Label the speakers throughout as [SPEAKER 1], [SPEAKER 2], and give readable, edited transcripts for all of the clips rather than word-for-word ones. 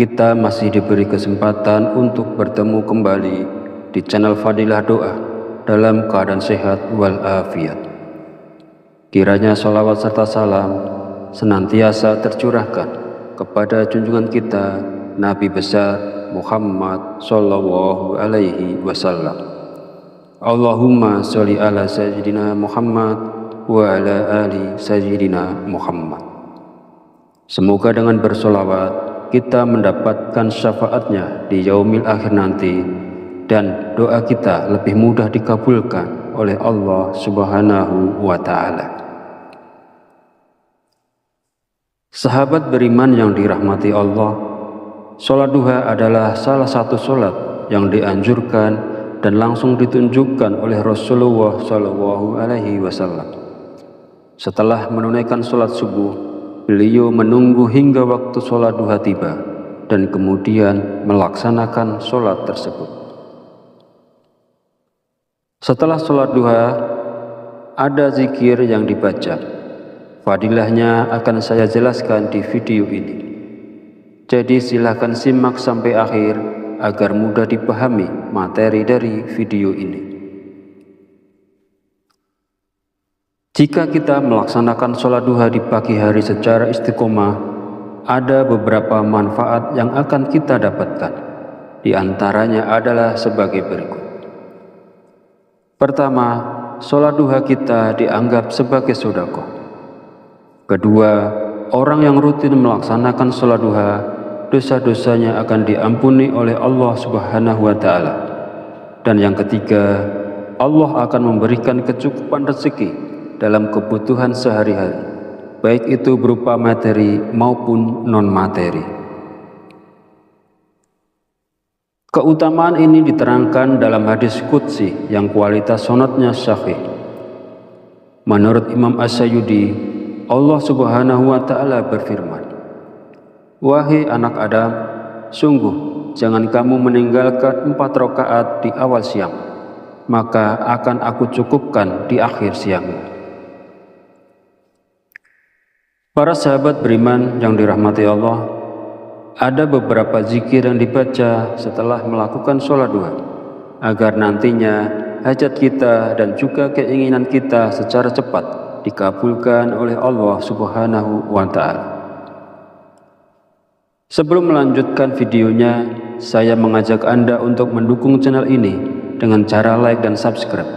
[SPEAKER 1] kita masih diberi kesempatan untuk bertemu kembali di channel Fadilah Doa dalam keadaan sehat walafiat. Kiranya sholawat serta salam senantiasa tercurahkan kepada junjungan kita Nabi besar Muhammad Sallallahu Alaihi Wasallam. Allahumma sholli ala sayyidina Muhammad wa ala ali sayyidina Muhammad. Semoga dengan bersolawat kita mendapatkan syafaatnya di yaumil akhir nanti, dan doa kita lebih mudah dikabulkan oleh Allah Subhanahu wa Ta'ala. Sahabat beriman yang dirahmati Allah, sholat duha adalah salah satu sholat yang dianjurkan dan langsung ditunjukkan oleh Rasulullah Shallallahu Alaihi Wasallam. Setelah menunaikan sholat subuh, beliau menunggu hingga waktu sholat duha tiba dan kemudian melaksanakan sholat tersebut. Setelah sholat duha, ada zikir yang dibaca. Fadilahnya akan saya jelaskan di video ini. Jadi silahkan simak sampai akhir agar mudah dipahami materi dari video ini. Jika kita melaksanakan sholat duha di pagi hari secara istiqomah, ada beberapa manfaat yang akan kita dapatkan. Di antaranya adalah sebagai berikut. Pertama, sholat duha kita dianggap sebagai sedekah. Kedua, orang yang rutin melaksanakan sholat duha, dosa-dosanya akan diampuni oleh Allah Subhanahu wa Ta'ala. Dan yang ketiga, Allah akan memberikan kecukupan rezeki dalam kebutuhan sehari-hari, baik itu berupa materi maupun non-materi. Keutamaan ini diterangkan dalam hadis qudsi yang kualitas sanadnya sahih. Menurut Imam As-Sayyidi, Allah Subhanahu wa Ta'ala berfirman, "Wahai anak Adam, sungguh jangan kamu meninggalkan 4 rakaat di awal siang, maka akan aku cukupkan di akhir siangmu." Para sahabat beriman yang dirahmati Allah, ada beberapa zikir yang dibaca setelah melakukan sholat duha, agar nantinya hajat kita dan juga keinginan kita secara cepat dikabulkan oleh Allah Subhanahu wa Ta'ala. Sebelum melanjutkan videonya, saya mengajak Anda untuk mendukung channel ini dengan cara like dan subscribe,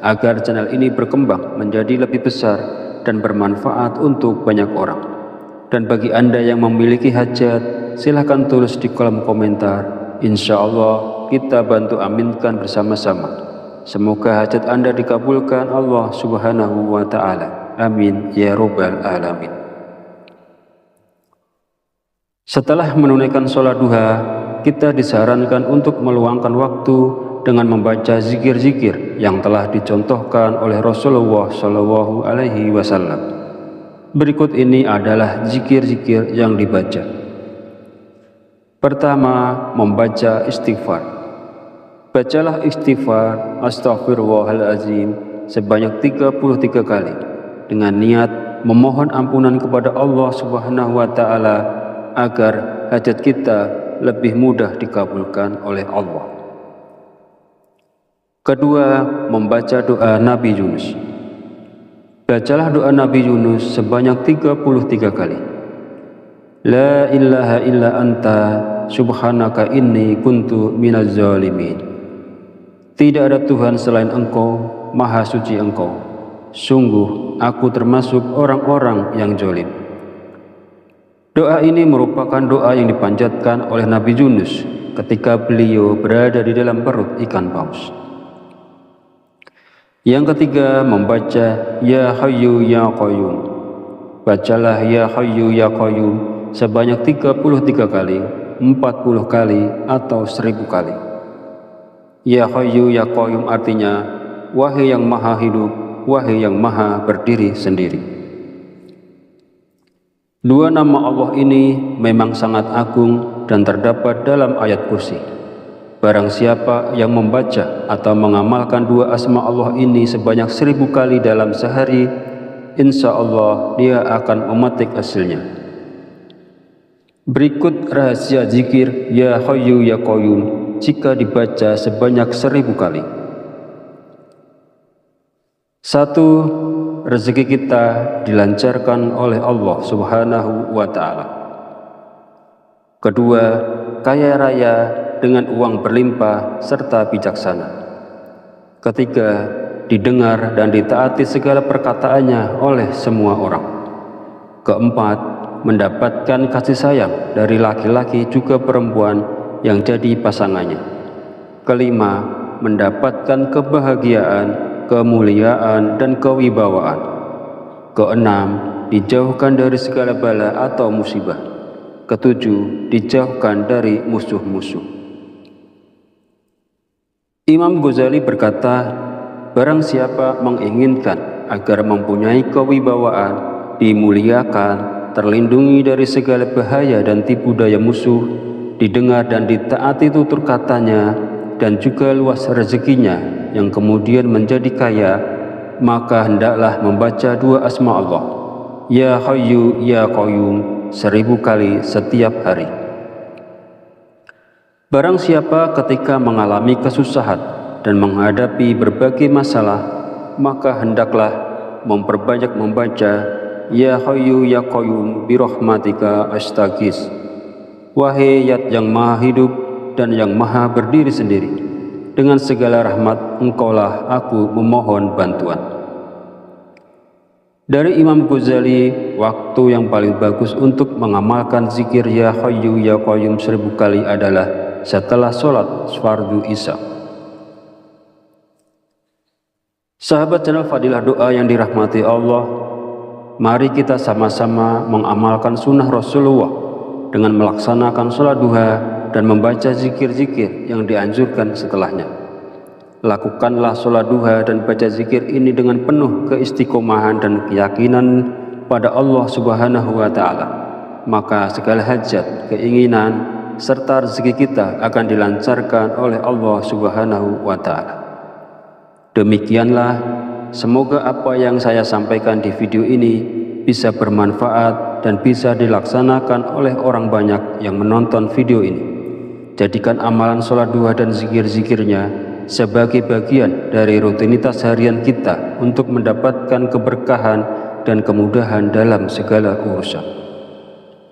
[SPEAKER 1] agar channel ini berkembang menjadi lebih besar dan bermanfaat untuk banyak orang. Dan bagi Anda yang memiliki hajat, silahkan tulis di kolom komentar. Insya Allah kita bantu aminkan bersama-sama. Semoga hajat Anda dikabulkan Allah Subhanahu wa Ta'ala. Amin ya Rabbal Alamin. Setelah menunaikan sholat duha, kita disarankan untuk meluangkan waktu dengan membaca zikir-zikir yang telah dicontohkan oleh Rasulullah Shallallahu Alaihi Wasallam. Berikut ini adalah zikir-zikir yang dibaca. Pertama, membaca istighfar. Bacalah istighfar Astaghfirullahaladzim sebanyak 33 kali dengan niat memohon ampunan kepada Allah Subhanahu wa Ta'ala agar hajat kita lebih mudah dikabulkan oleh Allah. Kedua, membaca doa Nabi Yunus. Bacalah doa Nabi Yunus sebanyak 33 kali. La ilaha illa anta subhanaka inni kuntu minaz zalimin. Tidak ada Tuhan selain Engkau, Maha Suci Engkau. Sungguh aku termasuk orang-orang yang zalim. Doa ini merupakan doa yang dipanjatkan oleh Nabi Yunus ketika beliau berada di dalam perut ikan paus. Yang ketiga, membaca Ya Hayyu Ya Qayyum. Bacalah Ya Hayyu Ya Qayyum sebanyak 33 kali, 40 kali, atau 1000 kali. Ya Hayyu Ya Qayyum artinya, wahai yang maha hidup, wahai yang maha berdiri sendiri. Dua nama Allah ini memang sangat agung dan terdapat dalam ayat kursi. Barang siapa yang membaca atau mengamalkan dua asma Allah ini sebanyak 1000 kali dalam sehari, insya Allah dia akan memetik hasilnya. Berikut rahasia zikir Ya Hayyu Ya Qayyum jika dibaca sebanyak 1000 kali. 1. Rezeki kita dilancarkan oleh Allah Subhanahu wa Ta'ala. Kedua, kaya raya dengan uang berlimpah serta bijaksana. Ketiga, didengar dan ditaati segala perkataannya oleh semua orang. Keempat, mendapatkan kasih sayang dari laki-laki juga perempuan yang jadi pasangannya. Kelima, mendapatkan kebahagiaan, kemuliaan, dan kewibawaan. Keenam, dijauhkan dari segala bala atau musibah. Ketujuh, dijauhkan dari musuh-musuh. Imam Ghazali berkata, barang siapa menginginkan agar mempunyai kewibawaan, dimuliakan, terlindungi dari segala bahaya dan tipu daya musuh, didengar dan ditaati tutur katanya, dan juga luas rezekinya yang kemudian menjadi kaya, maka hendaklah membaca 2 asma Allah, Ya Hayyu Ya Qayyum, 1000 kali setiap hari. Barang siapa ketika mengalami kesusahan dan menghadapi berbagai masalah, maka hendaklah memperbanyak membaca Ya Hayyu Ya Qayyum birahmatika astaghis. Wahai Zat yang maha hidup dan yang maha berdiri sendiri, dengan segala rahmat engkaulah aku memohon bantuan. Dari Imam Ghazali, waktu yang paling bagus untuk mengamalkan zikir Ya Hayyu Ya Qayyum 1000 kali adalah setelah sholat fardu isya. Sahabat channel Fadilah Doa yang dirahmati Allah, mari kita sama-sama mengamalkan sunnah Rasulullah dengan melaksanakan sholat duha dan membaca zikir-zikir yang dianjurkan setelahnya. Lakukanlah sholat duha dan baca zikir ini dengan penuh keistiqomahan dan keyakinan pada Allah Subhanahu wa Ta'ala. Maka segala hajat, keinginan, serta rezeki kita akan dilancarkan oleh Allah Subhanahu wa Ta'ala. Demikianlah, semoga apa yang saya sampaikan di video ini bisa bermanfaat dan bisa dilaksanakan oleh orang banyak yang menonton video ini. Jadikan amalan sholat duha dan zikir-zikirnya sebagai bagian dari rutinitas harian kita untuk mendapatkan keberkahan dan kemudahan dalam segala urusan.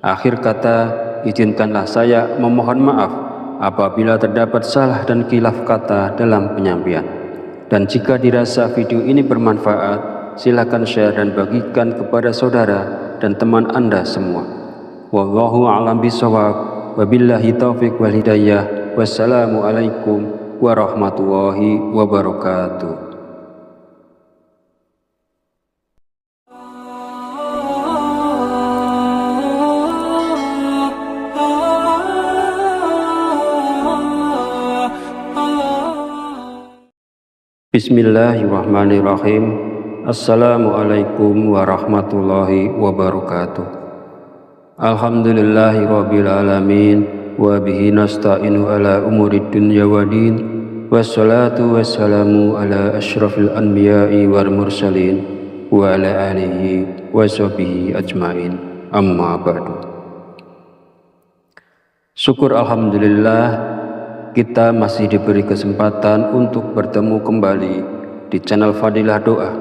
[SPEAKER 1] Akhir kata, izinkanlah saya memohon maaf apabila terdapat salah dan khilaf kata dalam penyampaian. Dan jika dirasa video ini bermanfaat, silakan share dan bagikan kepada saudara dan teman Anda semua. Wallahu a'lam bishawab, wabillahi taufiq wal hidayah. Wassalamualaikum warahmatullahi wabarakatuh. Bismillahirrahmanirrahim. Assalamualaikum warahmatullahi wabarakatuh. Alhamdulillahi rabbil alamin, wa bihi nasta'inu ala umurid dunya waddin, wassalatu wassalamu ala asyrafil anbiya'i wal mursalin wa ala alihi wa sahbihi ajmain, amma ba'du. Syukur alhamdulillah, kita masih diberi kesempatan untuk bertemu kembali di channel Fadilah Doa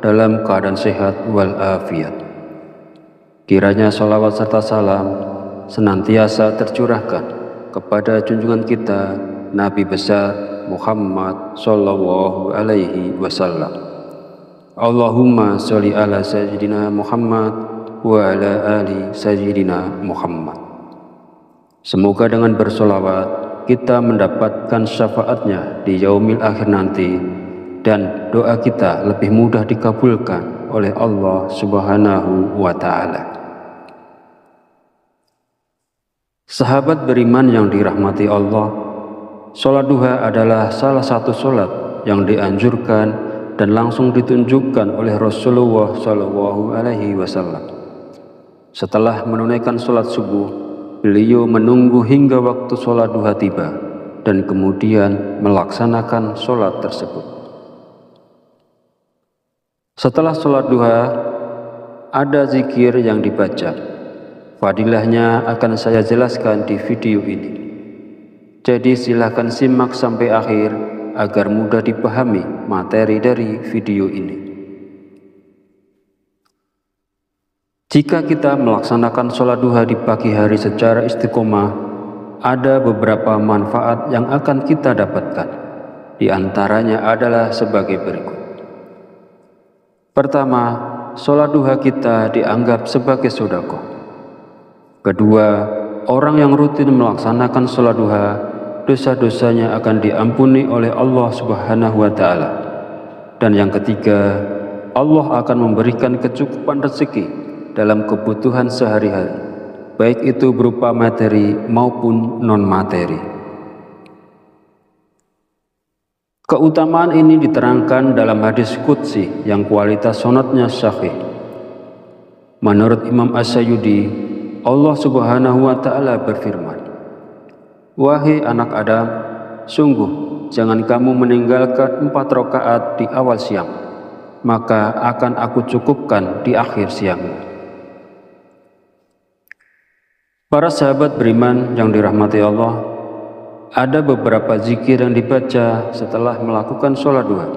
[SPEAKER 1] dalam keadaan sehat walafiat. Kiranya sholawat serta salam senantiasa tercurahkan kepada junjungan kita Nabi besar Muhammad Sallallahu Alaihi Wasallam. Allahumma sholli ala sayyidina Muhammad wa ala ali sayyidina Muhammad. Semoga dengan bersolawat kita mendapatkan syafaatnya di yaumil akhir nanti, dan doa kita lebih mudah dikabulkan oleh Allah Subhanahu wa Ta'ala. Sahabat beriman yang dirahmati Allah, sholat duha adalah salah satu sholat yang dianjurkan dan langsung ditunjukkan oleh Rasulullah Shallallahu Alaihi Wasallam. Setelah menunaikan sholat subuh, beliau menunggu hingga waktu sholat duha tiba dan kemudian melaksanakan sholat tersebut. Setelah sholat duha, ada zikir yang dibaca. Fadilahnya akan saya jelaskan di video ini. Jadi silakan simak sampai akhir agar mudah dipahami materi dari video ini. Jika kita melaksanakan sholat duha di pagi hari secara istiqomah, ada beberapa manfaat yang akan kita dapatkan. Di antaranya adalah sebagai berikut. Pertama, sholat duha kita dianggap sebagai sedekah. Kedua, orang yang rutin melaksanakan sholat duha, dosa-dosanya akan diampuni oleh Allah Subhanahu wa Ta'ala. Dan yang ketiga, Allah akan memberikan kecukupan rezeki dalam kebutuhan sehari-hari, baik itu berupa materi maupun non-materi. Keutamaan ini diterangkan dalam hadis qudsi yang kualitas sanadnya sahih. Menurut Imam As-Sayyidi, Allah Subhanahu wa Ta'ala berfirman, "Wahai anak Adam, sungguh jangan kamu meninggalkan 4 rakaat di awal siang, maka akan aku cukupkan di akhir siang." Para sahabat beriman yang dirahmati Allah, ada beberapa zikir yang dibaca setelah melakukan sholat duha,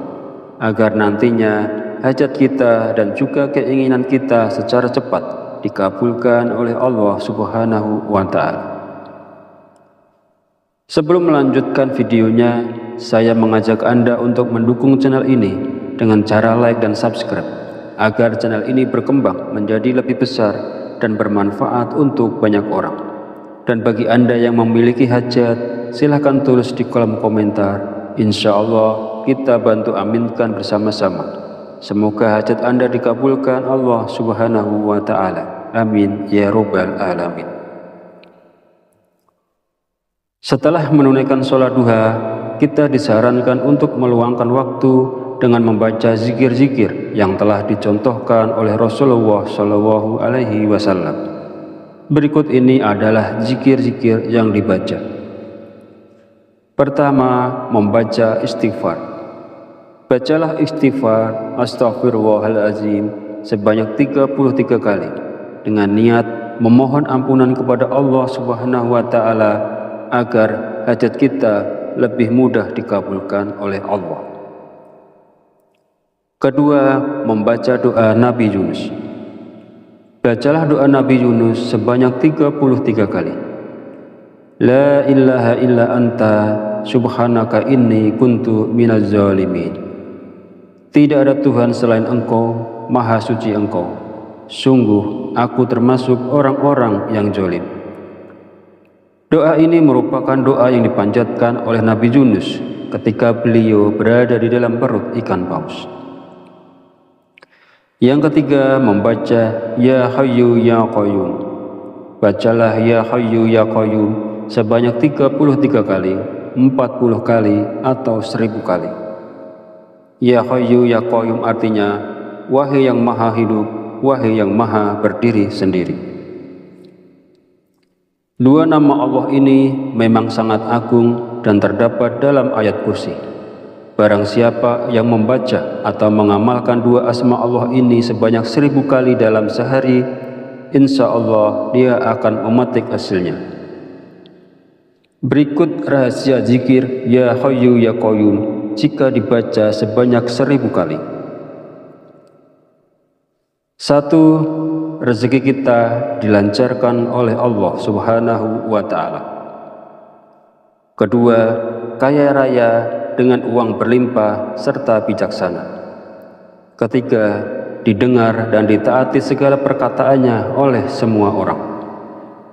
[SPEAKER 1] agar nantinya hajat kita dan juga keinginan kita secara cepat dikabulkan oleh Allah Subhanahu wa Ta'ala. Sebelum melanjutkan videonya, saya mengajak Anda untuk mendukung channel ini dengan cara like dan subscribe, agar channel ini berkembang menjadi lebih besar dan bermanfaat untuk banyak orang. Dan bagi Anda yang memiliki hajat, silahkan tulis di kolom komentar. Insya Allah kita bantu aminkan bersama-sama. Semoga hajat Anda dikabulkan Allah Subhanahu wa Ta'ala. Amin ya Rabbal Alamin. Setelah menunaikan sholat duha, kita disarankan untuk meluangkan waktu dengan membaca zikir-zikir yang telah dicontohkan oleh Rasulullah Shallallahu Alaihi Wasallam. Berikut ini adalah zikir-zikir yang dibaca. Pertama, membaca istighfar. Bacalah istighfar Astaghfirullahaladzim sebanyak 33 kali dengan niat memohon ampunan kepada Allah Subhanahu wa Ta'ala agar hajat kita lebih mudah dikabulkan oleh Allah. Kedua, membaca doa Nabi Yunus. Bacalah doa Nabi Yunus sebanyak 33 kali. La ilaha illa anta subhanaka inni kuntu minaz zalimin. Tidak ada Tuhan selain Engkau, Maha Suci Engkau. Sungguh aku termasuk orang-orang yang zalim. Doa ini merupakan doa yang dipanjatkan oleh Nabi Yunus ketika beliau berada di dalam perut ikan paus. Yang ketiga, membaca Ya Hayyu Ya Qayyum. Bacalah Ya Hayyu Ya Qayyum sebanyak 33 kali, 40 kali, atau 1000 kali. Ya Hayyu Ya Qayyum artinya, wahai yang maha hidup, wahai yang maha berdiri sendiri. Dua nama Allah ini memang sangat agung dan terdapat dalam ayat kursi. Barang siapa yang membaca atau mengamalkan dua asma Allah ini sebanyak 1000 kali dalam sehari, insya Allah dia akan memetik hasilnya. Berikut rahasia zikir Ya Hayyu Ya Qayyum jika dibaca sebanyak 1000 kali. 1. Rezeki kita dilancarkan oleh Allah Subhanahu wa Ta'ala. Kedua, kaya raya dengan uang berlimpah serta bijaksana. Ketiga, didengar dan ditaati segala perkataannya oleh semua orang.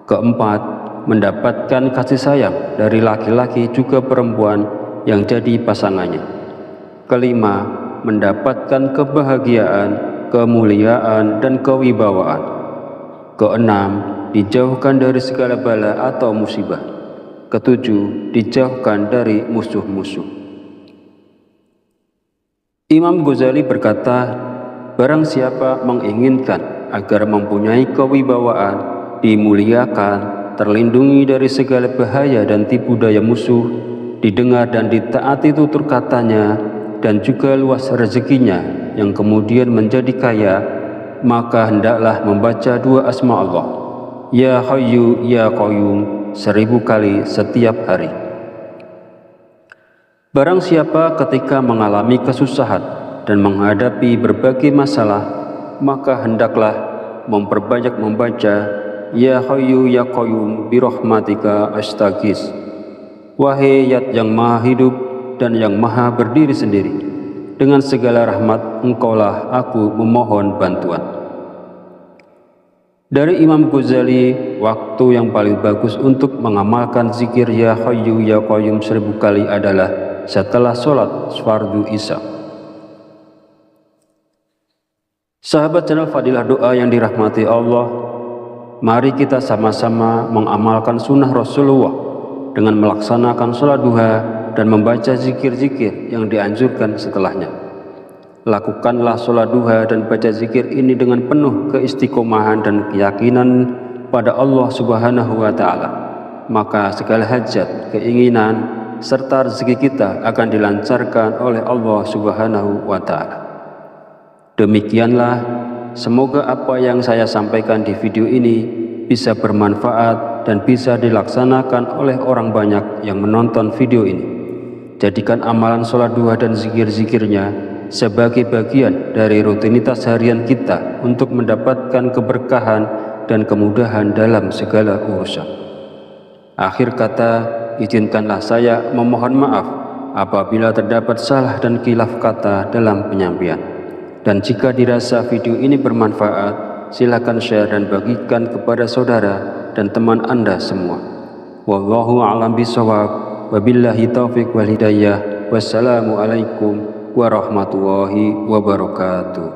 [SPEAKER 1] Keempat, mendapatkan kasih sayang dari laki-laki juga perempuan yang jadi pasangannya. Kelima, mendapatkan kebahagiaan, kemuliaan, dan kewibawaan. Keenam, dijauhkan dari segala bala atau musibah. Ketujuh, dijauhkan dari musuh-musuh. Imam Ghazali berkata, barang siapa menginginkan agar mempunyai kewibawaan, dimuliakan, terlindungi dari segala bahaya dan tipu daya musuh, didengar dan ditaati tutur katanya, dan juga luas rezekinya yang kemudian menjadi kaya, maka hendaklah membaca dua asma Allah. Ya Hayyu Ya Qayyum 1000 kali setiap hari. Barang siapa ketika mengalami kesusahan dan menghadapi berbagai masalah, maka hendaklah memperbanyak membaca Ya Hayyu Ya Qayyum birahmatika astaghis. Wahai Zat yang maha hidup dan yang maha berdiri sendiri, dengan segala rahmat engkaulah aku memohon bantuan. Dari Imam Ghazali, waktu yang paling bagus untuk mengamalkan zikir Ya Hayyu Ya Qayyum 1000 kali adalah setelah sholat fardu isya. Sahabat channel Fadilah Doa yang dirahmati Allah, mari kita sama-sama mengamalkan sunnah Rasulullah dengan melaksanakan sholat duha dan membaca zikir-zikir yang dianjurkan setelahnya. Lakukanlah sholat duha dan baca zikir ini dengan penuh keistiqomahan dan keyakinan pada Allah Subhanahu wa Ta'ala. Maka segala hajat, keinginan, serta rezeki kita akan dilancarkan oleh Allah Subhanahu wa Ta'ala. Demikianlah, semoga apa yang saya sampaikan di video ini bisa bermanfaat dan bisa dilaksanakan oleh orang banyak yang menonton video ini. Jadikan amalan sholat duha dan zikir-zikirnya sebagai bagian dari rutinitas harian kita untuk mendapatkan keberkahan dan kemudahan dalam segala urusan. Akhir kata, izinkanlah saya memohon maaf apabila terdapat salah dan khilaf kata dalam penyampaian. Dan jika dirasa video ini bermanfaat, silakan share dan bagikan kepada saudara dan teman Anda semua. Wallahu a'lam bishawab. Wabillahi taufiq wal hidayah. Wassalamualaikum warahmatullahi wabarakatuh.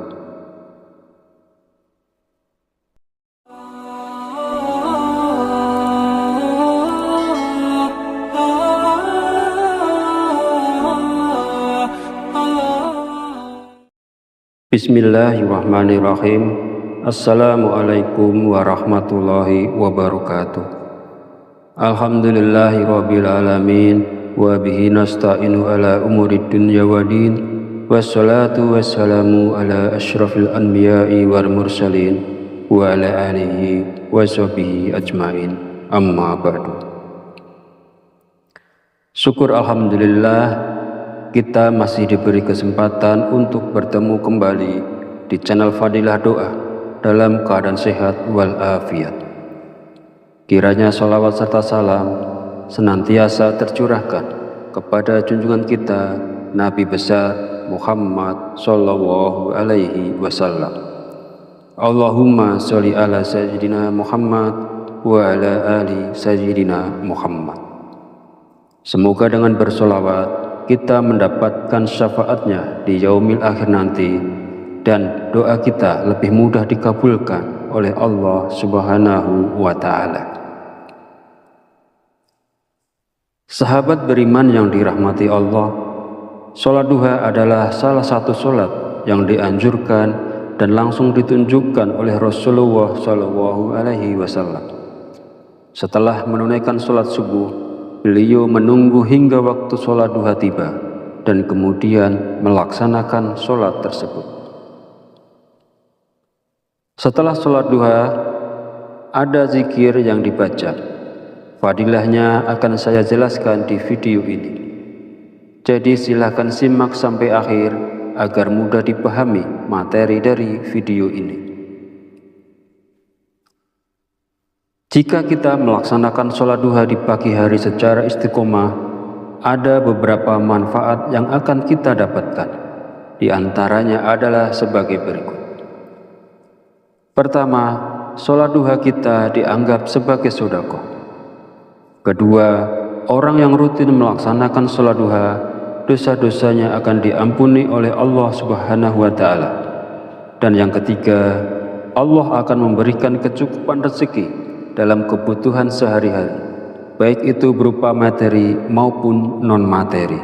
[SPEAKER 1] Bismillahirrahmanirrahim. Assalamualaikum warahmatullahi wabarakatuh. Alhamdulillahirabbil alamin. Wa bihi nasta'inu ala umurid dunya waddin. Wassalatu wassalamu ala asyrafil anbiya'i wal mursalin wa ala alihi wa sahbihi ajmain. Amma ba'du. Syukur alhamdulillah, kita masih diberi kesempatan untuk bertemu kembali di channel Fadilah Doa dalam keadaan sehat wal afiat. Kiranya sholawat serta salam senantiasa tercurahkan kepada junjungan kita Nabi besar Muhammad sallallahu alaihi wasallam. Allahumma sholli ala sayyidina Muhammad wa ala ali sayyidina Muhammad. Semoga dengan bersolawat kita mendapatkan syafaatnya di yaumil akhir nanti dan doa kita lebih mudah dikabulkan oleh Allah Subhanahu wa Ta'ala. Sahabat beriman yang dirahmati Allah, sholat duha adalah salah satu sholat yang dianjurkan dan langsung ditunjukkan oleh Rasulullah Shallallahu Alaihi Wasallam. Setelah menunaikan sholat subuh, beliau menunggu hingga waktu sholat duha tiba dan kemudian melaksanakan sholat tersebut. Setelah sholat duha, ada zikir yang dibaca. Fadilahnya akan saya jelaskan di video ini. Jadi silahkan simak sampai akhir agar mudah dipahami materi dari video ini. Jika kita melaksanakan sholat duha di pagi hari secara istiqomah, ada beberapa manfaat yang akan kita dapatkan. Di antaranya adalah sebagai berikut. Pertama, sholat duha kita dianggap sebagai sedekah. Kedua, orang yang rutin melaksanakan sholat duha, dosa-dosanya akan diampuni oleh Allah Subhanahu wa Ta'ala. Dan yang ketiga, Allah akan memberikan kecukupan rezeki dalam kebutuhan sehari-hari, baik itu berupa materi maupun non-materi.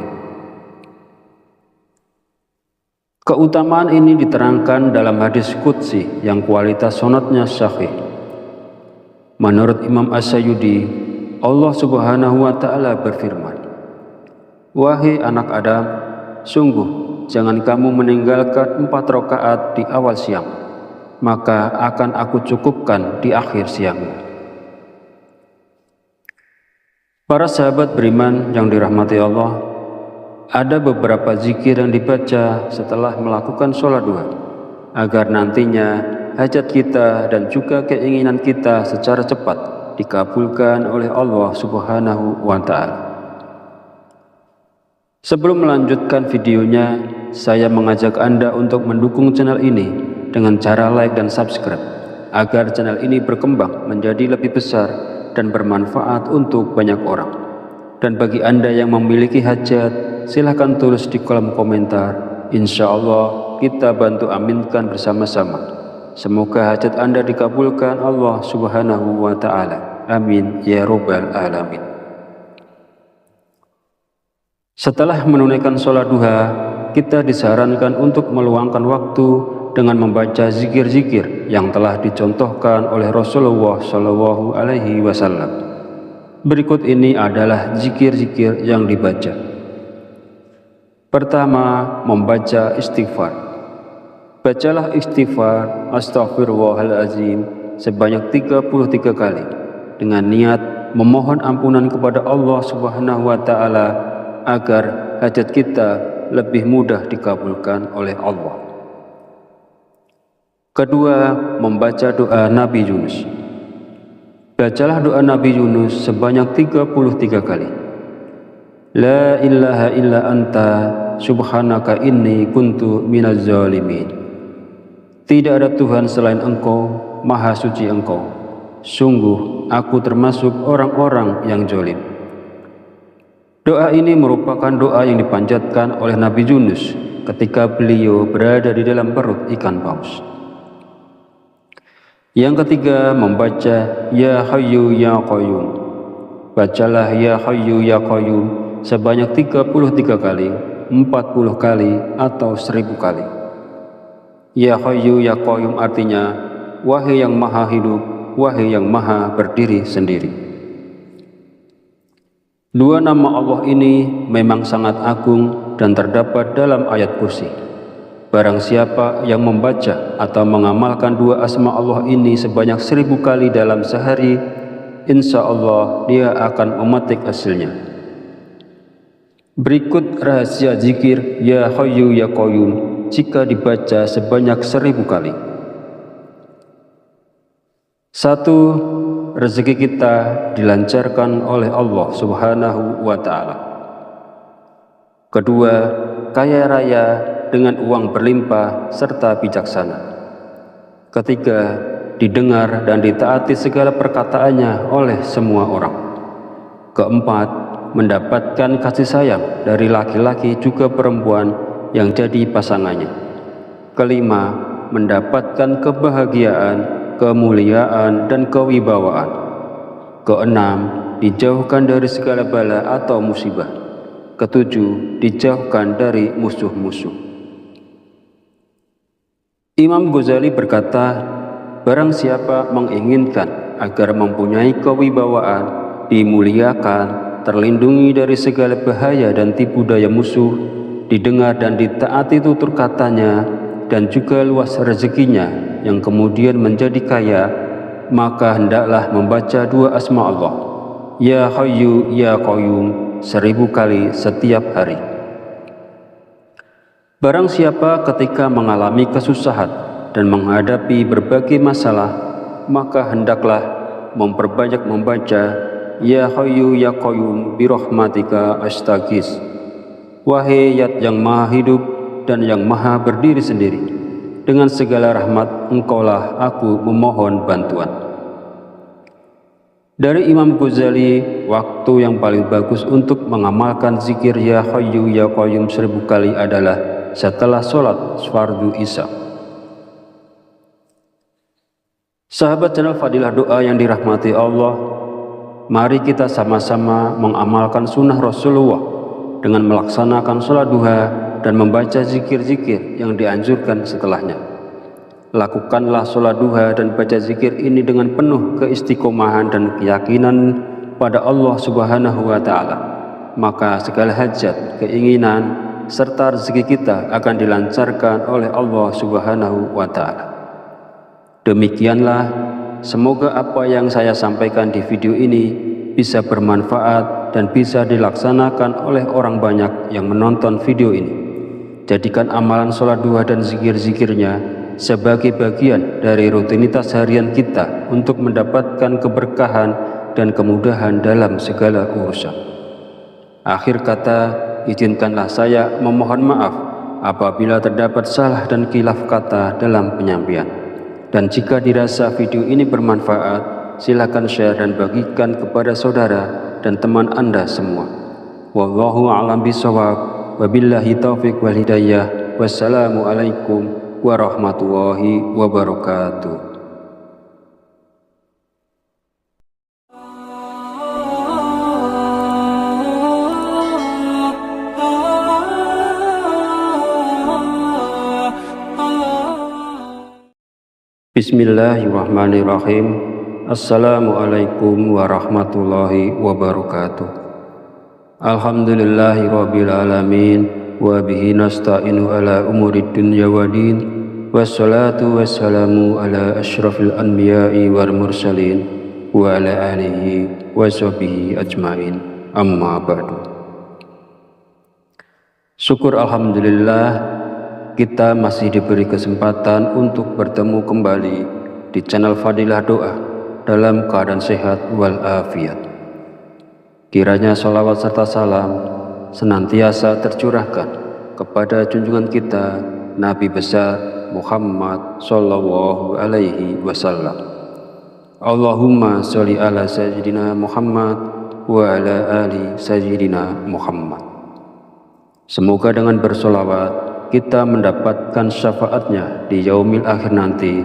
[SPEAKER 1] Keutamaan ini diterangkan dalam hadis qudsi yang kualitas sanadnya sahih. Menurut Imam As-Sayyidi, Allah Subhanahu wa Ta'ala berfirman, "Wahai anak Adam, sungguh jangan kamu meninggalkan 4 rakaat di awal siang, maka akan aku cukupkan di akhir siang. Para sahabat beriman yang dirahmati Allah, ada beberapa zikir yang dibaca setelah melakukan sholat duha, agar nantinya hajat kita dan juga keinginan kita secara cepat dikabulkan oleh Allah Subhanahu wa Ta'ala. Sebelum melanjutkan videonya, saya mengajak Anda untuk mendukung channel ini dengan cara like dan subscribe, agar channel ini berkembang menjadi lebih besar dan bermanfaat untuk banyak orang. Dan bagi Anda yang memiliki hajat, silahkan tulis di kolom komentar. Insya Allah kita bantu aminkan bersama-sama. Semoga hajat Anda dikabulkan Allah Subhanahu wa Ta'ala. Amin ya Rabbal Alamin. Setelah menunaikan sholat duha, kita disarankan untuk meluangkan waktu dengan membaca zikir-zikir yang telah dicontohkan oleh Rasulullah Shallallahu Alaihi Wasallam. Berikut ini adalah zikir-zikir yang dibaca. Pertama, membaca istighfar. Bacalah istighfar Astaghfirullahaladzim sebanyak 33 kali dengan niat memohon ampunan kepada Allah Subhanahu wa Ta'ala agar hajat kita lebih mudah dikabulkan oleh Allah. Kedua, membaca doa Nabi Yunus. Bacalah doa Nabi Yunus sebanyak 33 kali. La ilaha illa anta subhanaka inni kuntu minaz zalimin. Tidak ada Tuhan selain Engkau, maha suci Engkau. Sungguh aku termasuk orang-orang yang zalim. Doa ini merupakan doa yang dipanjatkan oleh Nabi Yunus ketika beliau berada di dalam perut ikan paus. Yang ketiga, membaca Ya Hayyu Ya Qayyum. Bacalah Ya Hayyu Ya Qayyum sebanyak 33 kali, 40 kali, atau 1000 kali. Ya Hayyu Ya Qayyum artinya, wahai yang maha hidup, wahai yang maha berdiri sendiri. Dua nama Allah ini memang sangat agung dan terdapat dalam ayat kursi. Barang siapa yang membaca atau mengamalkan dua asma Allah ini sebanyak 1000 kali dalam sehari, insya Allah dia akan memetik hasilnya. Berikut rahasia zikir Ya Hayyu Ya Qayyum jika dibaca sebanyak 1000 kali. 1. Rezeki kita dilancarkan oleh Allah Subhanahu wa Ta'ala. Kedua, kaya raya dengan uang berlimpah serta bijaksana. Ketiga, didengar dan ditaati segala perkataannya oleh semua orang. Keempat, mendapatkan kasih sayang dari laki-laki juga perempuan yang jadi pasangannya. Kelima, mendapatkan kebahagiaan, kemuliaan, dan kewibawaan. Keenam, dijauhkan dari segala bala atau musibah. Ketujuh, dijauhkan dari musuh-musuh. Imam Ghazali berkata, barang siapa menginginkan agar mempunyai kewibawaan, dimuliakan, terlindungi dari segala bahaya dan tipu daya musuh, didengar dan ditaati tutur katanya, dan juga luas rezekinya yang kemudian menjadi kaya, maka hendaklah membaca dua asma Allah, Ya Hayyu Ya Qayyum, 1000 kali setiap hari. Barang siapa ketika mengalami kesusahan dan menghadapi berbagai masalah, maka hendaklah memperbanyak membaca Ya Hayyu Ya Qayyum birahmatika astaghis. Wahai Zat yang maha hidup dan yang maha berdiri sendiri, dengan segala rahmat Engkaulah aku memohon bantuan. Dari Imam Ghazali, waktu yang paling bagus untuk mengamalkan zikir Ya Hayyu Ya Qayyum 1000 kali adalah setelah sholat fardu isya. Sahabat channel Fadilah Doa yang dirahmati Allah, mari kita sama-sama mengamalkan sunnah Rasulullah dengan melaksanakan sholat duha dan membaca zikir-zikir yang dianjurkan setelahnya. Lakukanlah sholat duha dan baca zikir ini dengan penuh keistiqomahan dan keyakinan pada Allah Subhanahu wa Ta'ala. Maka segala hajat, keinginan, serta rezeki kita akan dilancarkan oleh Allah Subhanahu wa Ta'ala. Demikianlah, semoga apa yang saya sampaikan di video ini bisa bermanfaat dan bisa dilaksanakan oleh orang banyak yang menonton video ini. Jadikan amalan sholat duha dan zikir-zikirnya sebagai bagian dari rutinitas harian kita untuk mendapatkan keberkahan dan kemudahan dalam segala urusan. Akhir kata, izinkanlah saya memohon maaf apabila terdapat salah dan khilaf kata dalam penyampaian. Dan jika dirasa video ini bermanfaat, silakan share dan bagikan kepada saudara dan teman Anda semua. Wallahu a'lam bishawab. Wabillahi taufiq wal hidayah. Wassalamualaikum warahmatullahi wabarakatuh. Bismillahirrahmanirrahim. Assalamualaikum warahmatullahi wabarakatuh. Alhamdulillahi rabbil alamin, wa bihi nasta'inu ala umurid dunya waddin, wassalatu wassalamu ala asyrafil anbiya'i wal mursalin wa ala alihi wa sahbihi ajmain, amma ba'du. Syukur alhamdulillah, kita masih diberi kesempatan untuk bertemu kembali di channel Fadilah Doa dalam keadaan sehat walafiat. Kiranya sholawat serta salam senantiasa tercurahkan kepada junjungan kita Nabi besar Muhammad Sallallahu Alaihi Wasallam. Allahumma sholli ala sayyidina Muhammad wa ala ali sayyidina Muhammad. Semoga dengan bersolawat kita mendapatkan syafaatnya di yaumil akhir nanti,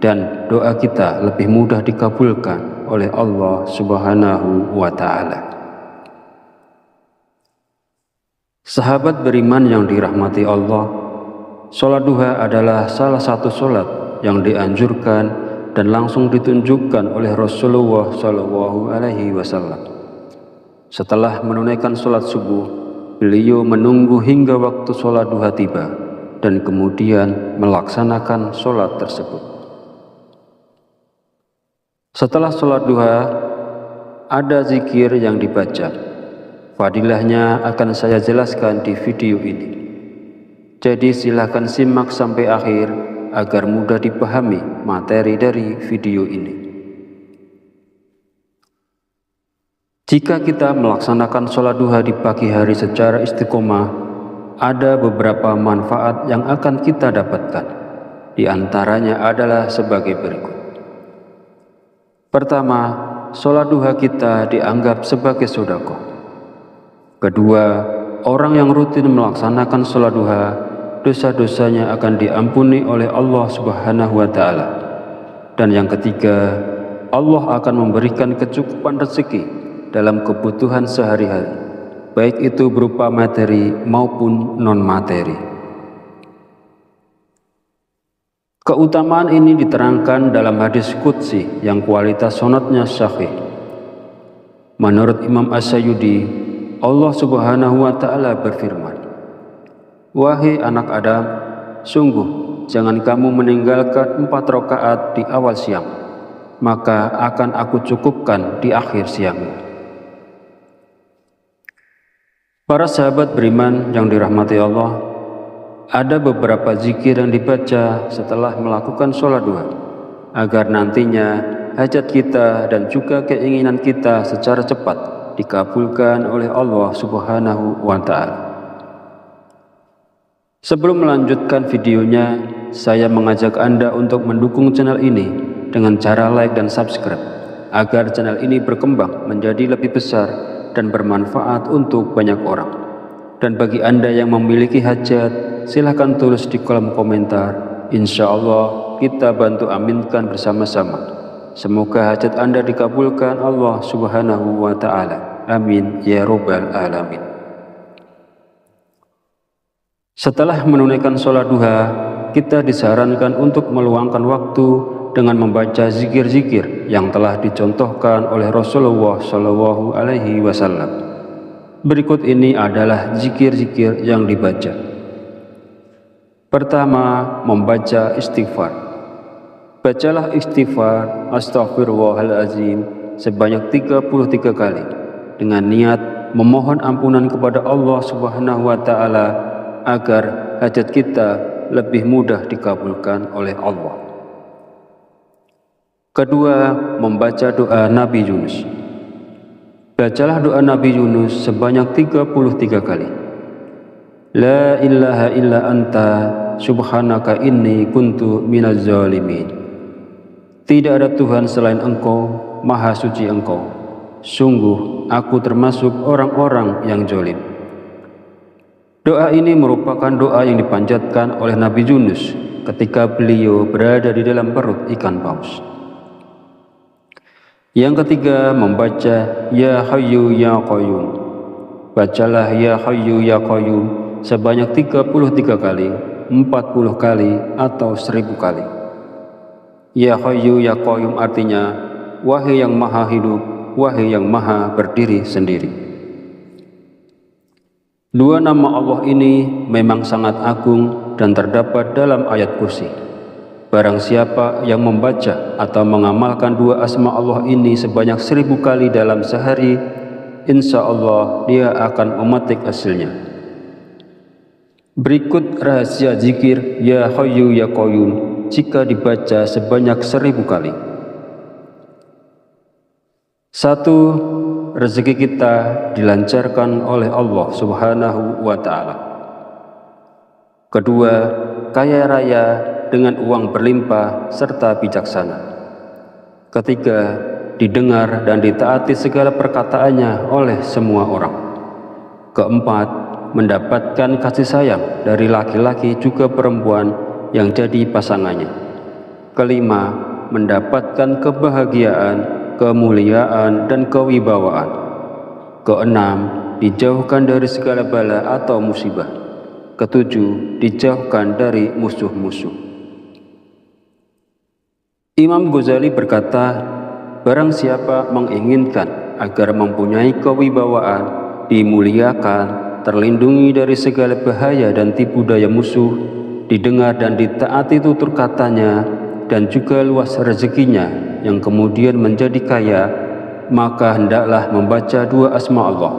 [SPEAKER 1] dan doa kita lebih mudah dikabulkan oleh Allah Subhanahu wa Ta'ala. Sahabat beriman yang dirahmati Allah, sholat duha adalah salah satu sholat yang dianjurkan dan langsung ditunjukkan oleh Rasulullah Shallallahu Alaihi Wasallam. Setelah menunaikan sholat subuh, beliau menunggu hingga waktu sholat duha tiba dan kemudian melaksanakan sholat tersebut. Setelah sholat duha, ada zikir yang dibaca. Fadilahnya akan saya jelaskan di video ini. Jadi silakan simak sampai akhir agar mudah dipahami materi dari video ini. Jika kita melaksanakan sholat duha di pagi hari secara istiqomah, ada beberapa manfaat yang akan kita dapatkan. Di antaranya adalah sebagai berikut. Pertama, sholat duha kita dianggap sebagai sedekah. Kedua, orang yang rutin melaksanakan sholat duha, dosa-dosanya akan diampuni oleh Allah Subhanahu wa Ta'ala. Dan yang ketiga, Allah akan memberikan kecukupan rezeki dalam kebutuhan sehari-hari, baik itu berupa materi maupun non-materi. Keutamaan ini diterangkan dalam hadis qudsi yang kualitas sanadnya sahih. Menurut Imam As-Sayyidi, Allah Subhanahu wa Ta'ala berfirman, "Wahai anak Adam, sungguh jangan kamu meninggalkan 4 rakaat di awal siang, maka akan aku cukupkan di akhir siang." Para sahabat beriman yang dirahmati Allah, ada beberapa zikir yang dibaca setelah melakukan sholat duha, agar nantinya hajat kita dan juga keinginan kita secara cepat dikabulkan oleh Allah Subhanahu wa Ta'ala. Sebelum melanjutkan videonya, saya mengajak Anda untuk mendukung channel ini dengan cara like dan subscribe, agar channel ini berkembang menjadi lebih besar dan bermanfaat untuk banyak orang. Dan bagi Anda yang memiliki hajat, silahkan tulis di kolom komentar. Insya Allah kita bantu aminkan bersama-sama. Semoga hajat Anda dikabulkan Allah Subhanahu wa Ta'ala. Amin ya Rabbal Alamin. Setelah menunaikan sholat duha, kita disarankan untuk meluangkan waktu dengan membaca zikir-zikir yang telah dicontohkan oleh Rasulullah Shallallahu Alaihi Wasallam. Berikut ini adalah zikir-zikir yang dibaca. Pertama, membaca istighfar. Bacalah istighfar, astaghfirullahaladzim, sebanyak 33 kali dengan niat memohon ampunan kepada Allah Subhanahu wa taala agar hajat kita lebih mudah dikabulkan oleh Allah. Kedua, membaca doa Nabi Yunus. Bacalah doa Nabi Yunus sebanyak 33 kali. La ilaha illa anta subhanaka inni kuntu minaz zalimin. Tidak ada Tuhan selain Engkau, Maha Suci Engkau. Sungguh aku termasuk orang-orang yang zalim. Doa ini merupakan doa yang dipanjatkan oleh Nabi Yunus ketika beliau berada di dalam perut ikan paus. Yang ketiga, membaca Ya Hayyu Ya Qayyum. Bacalah Ya Hayyu Ya Qayyum sebanyak 33 kali, 40 kali, atau 1000 kali. Ya Hayyu Ya Qayyum artinya, wahai yang maha hidup, wahai yang maha berdiri sendiri. Dua nama Allah ini memang sangat agung dan terdapat dalam ayat kursi. Barang siapa yang membaca atau mengamalkan dua asma Allah ini sebanyak 1000 kali dalam sehari, insya Allah dia akan memetik hasilnya. Berikut rahasia zikir Ya Hayyu Ya Qayyum jika dibaca sebanyak 1000 kali. 1. Rezeki kita dilancarkan oleh Allah Subhanahu wa ta'ala. Kedua, kaya raya dengan uang berlimpah serta bijaksana. Ketiga, didengar dan ditaati segala perkataannya oleh semua orang. Keempat, mendapatkan kasih sayang dari laki-laki juga perempuan yang jadi pasangannya. Kelima, mendapatkan kebahagiaan, kemuliaan, dan kewibawaan. Keenam, dijauhkan dari segala bala atau musibah. Ketujuh, dijauhkan dari musuh-musuh. Imam Ghazali berkata, barang siapa menginginkan agar mempunyai kewibawaan, dimuliakan, terlindungi dari segala bahaya dan tipu daya musuh, didengar dan ditaati tutur katanya, dan juga luas rezekinya yang kemudian menjadi kaya, maka hendaklah membaca dua asma Allah,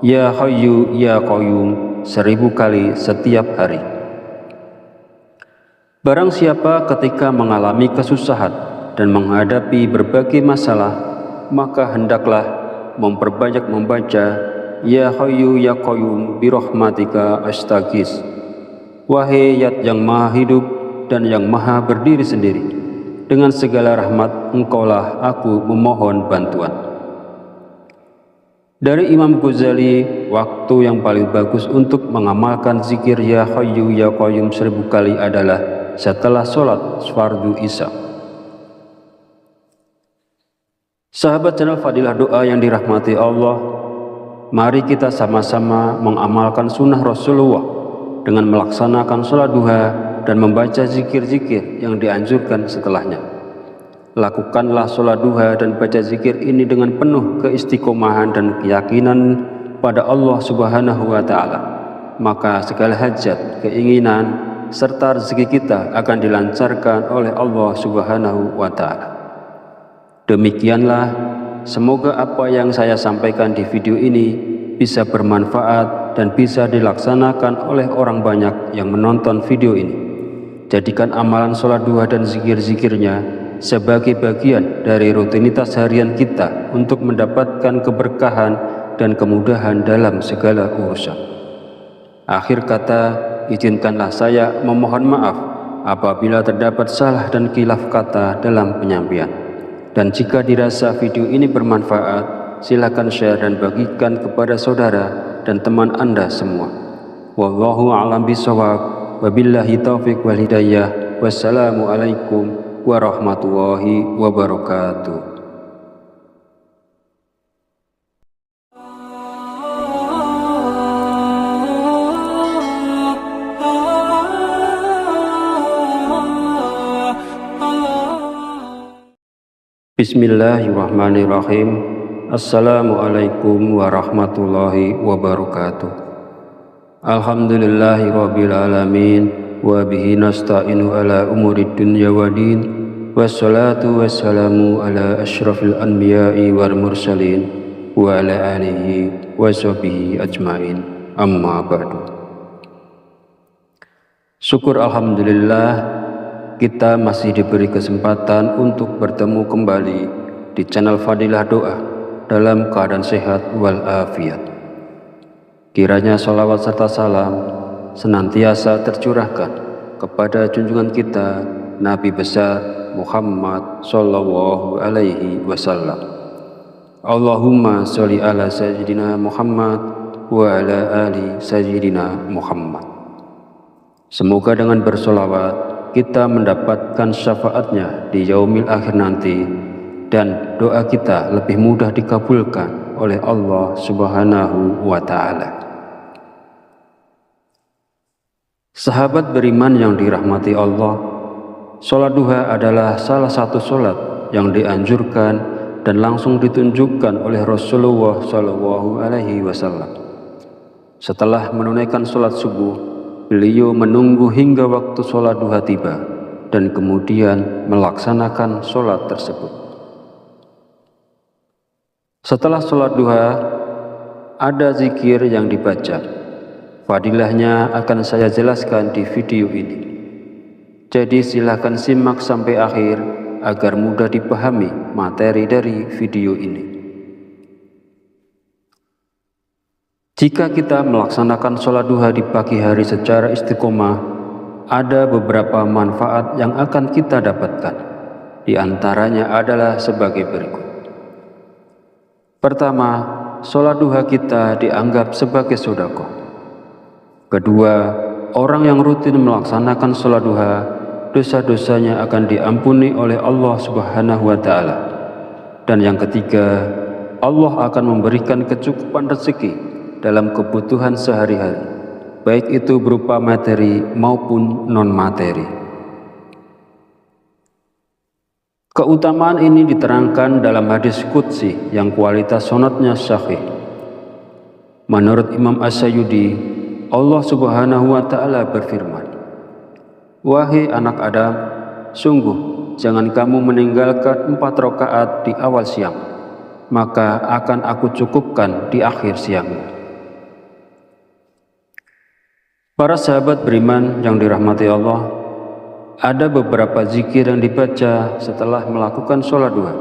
[SPEAKER 1] Ya Hayyu Ya Qayyum, 1000 kali setiap hari. Barang siapa ketika mengalami kesusahan dan menghadapi berbagai masalah, maka hendaklah memperbanyak membaca Ya Hayyu Ya Qayyum birahmatika astaghis. Wahai Zat yang maha hidup dan yang maha berdiri sendiri, dengan segala rahmat Engkaulah aku memohon bantuan. Dari Imam Ghazali, waktu yang paling bagus untuk mengamalkan zikir Ya Hayyu Ya Qayyum 1000 kali adalah setelah sholat fardu isya. Sahabat channel Fadilah Doa yang dirahmati Allah, mari kita sama-sama mengamalkan sunnah Rasulullah dengan melaksanakan sholat duha dan membaca zikir-zikir yang dianjurkan setelahnya. Lakukanlah sholat duha dan baca zikir ini dengan penuh keistiqomahan dan keyakinan pada Allah Subhanahu wa ta'ala. Maka segala hajat, keinginan, serta rezeki kita akan dilancarkan oleh Allah Subhanahu wa ta'ala. Demikianlah, semoga apa yang saya sampaikan di video ini bisa bermanfaat dan bisa dilaksanakan oleh orang banyak yang menonton video ini. Jadikan amalan sholat duha dan zikir-zikirnya sebagai bagian dari rutinitas harian kita untuk mendapatkan keberkahan dan kemudahan dalam segala urusan. Akhir kata, izinkanlah saya memohon maaf apabila terdapat salah dan khilaf kata dalam penyampaian. Dan jika dirasa video ini bermanfaat, silakan share dan bagikan kepada saudara dan teman Anda semua. Wallahu a'lam bishawab, wabillahi taufiq wal hidayah. Wassalamualaikum warahmatullahi wabarakatuh. Bismillahirrahmanirrahim. Assalamualaikum warahmatullahi wabarakatuh. Alhamdulillahi rabbil alamin, wa bihi nasta'inu ala umurid dunya wa din, wassalatu wassalamu ala asyrafil anbiya'i wal mursalin wa ala alihi wa sahbihi ajmain, amma ba'du. Syukur alhamdulillah, kita masih diberi kesempatan untuk bertemu kembali di channel Fadilah Doa dalam keadaan sehat walafiat. Kiranya sholawat serta salam senantiasa tercurahkan kepada junjungan kita Nabi besar Muhammad sallallahu alaihi wasallam. Allahumma sholli ala sayyidina Muhammad wa ala ali sayyidina Muhammad. Semoga dengan bersolawat kita mendapatkan syafaatnya di yaumil akhir nanti, dan doa kita lebih mudah dikabulkan oleh Allah Subhanahu wa Ta'ala. Sahabat beriman yang dirahmati Allah, sholat duha adalah salah satu sholat yang dianjurkan dan langsung ditunjukkan oleh Rasulullah Shallallahu Alaihi Wasallam. Setelah menunaikan sholat subuh, beliau menunggu hingga waktu sholat duha tiba dan kemudian melaksanakan sholat tersebut. Setelah sholat duha, ada zikir yang dibaca. Fadilahnya akan saya jelaskan di video ini. Jadi silakan simak sampai akhir agar mudah dipahami materi dari video ini. Jika kita melaksanakan sholat duha di pagi hari secara istiqomah, ada beberapa manfaat yang akan kita dapatkan. Di antaranya adalah sebagai berikut. Pertama, sholat duha kita dianggap sebagai sedekah. Kedua, orang yang rutin melaksanakan sholat duha, dosa-dosanya akan diampuni oleh Allah Subhanahu wa Ta'ala. Dan yang ketiga, Allah akan memberikan kecukupan rezeki dalam kebutuhan sehari-hari, baik itu berupa materi maupun non-materi. Keutamaan ini diterangkan dalam hadis qudsi yang kualitas sanadnya sahih. Menurut Imam As-Sayyidi, Allah Subhanahu wa Ta'ala berfirman, "Wahai anak Adam, sungguh jangan kamu meninggalkan 4 rakaat di awal siang, maka akan aku cukupkan di akhir siang." Para sahabat beriman yang dirahmati Allah, ada beberapa zikir yang dibaca setelah melakukan sholat duha,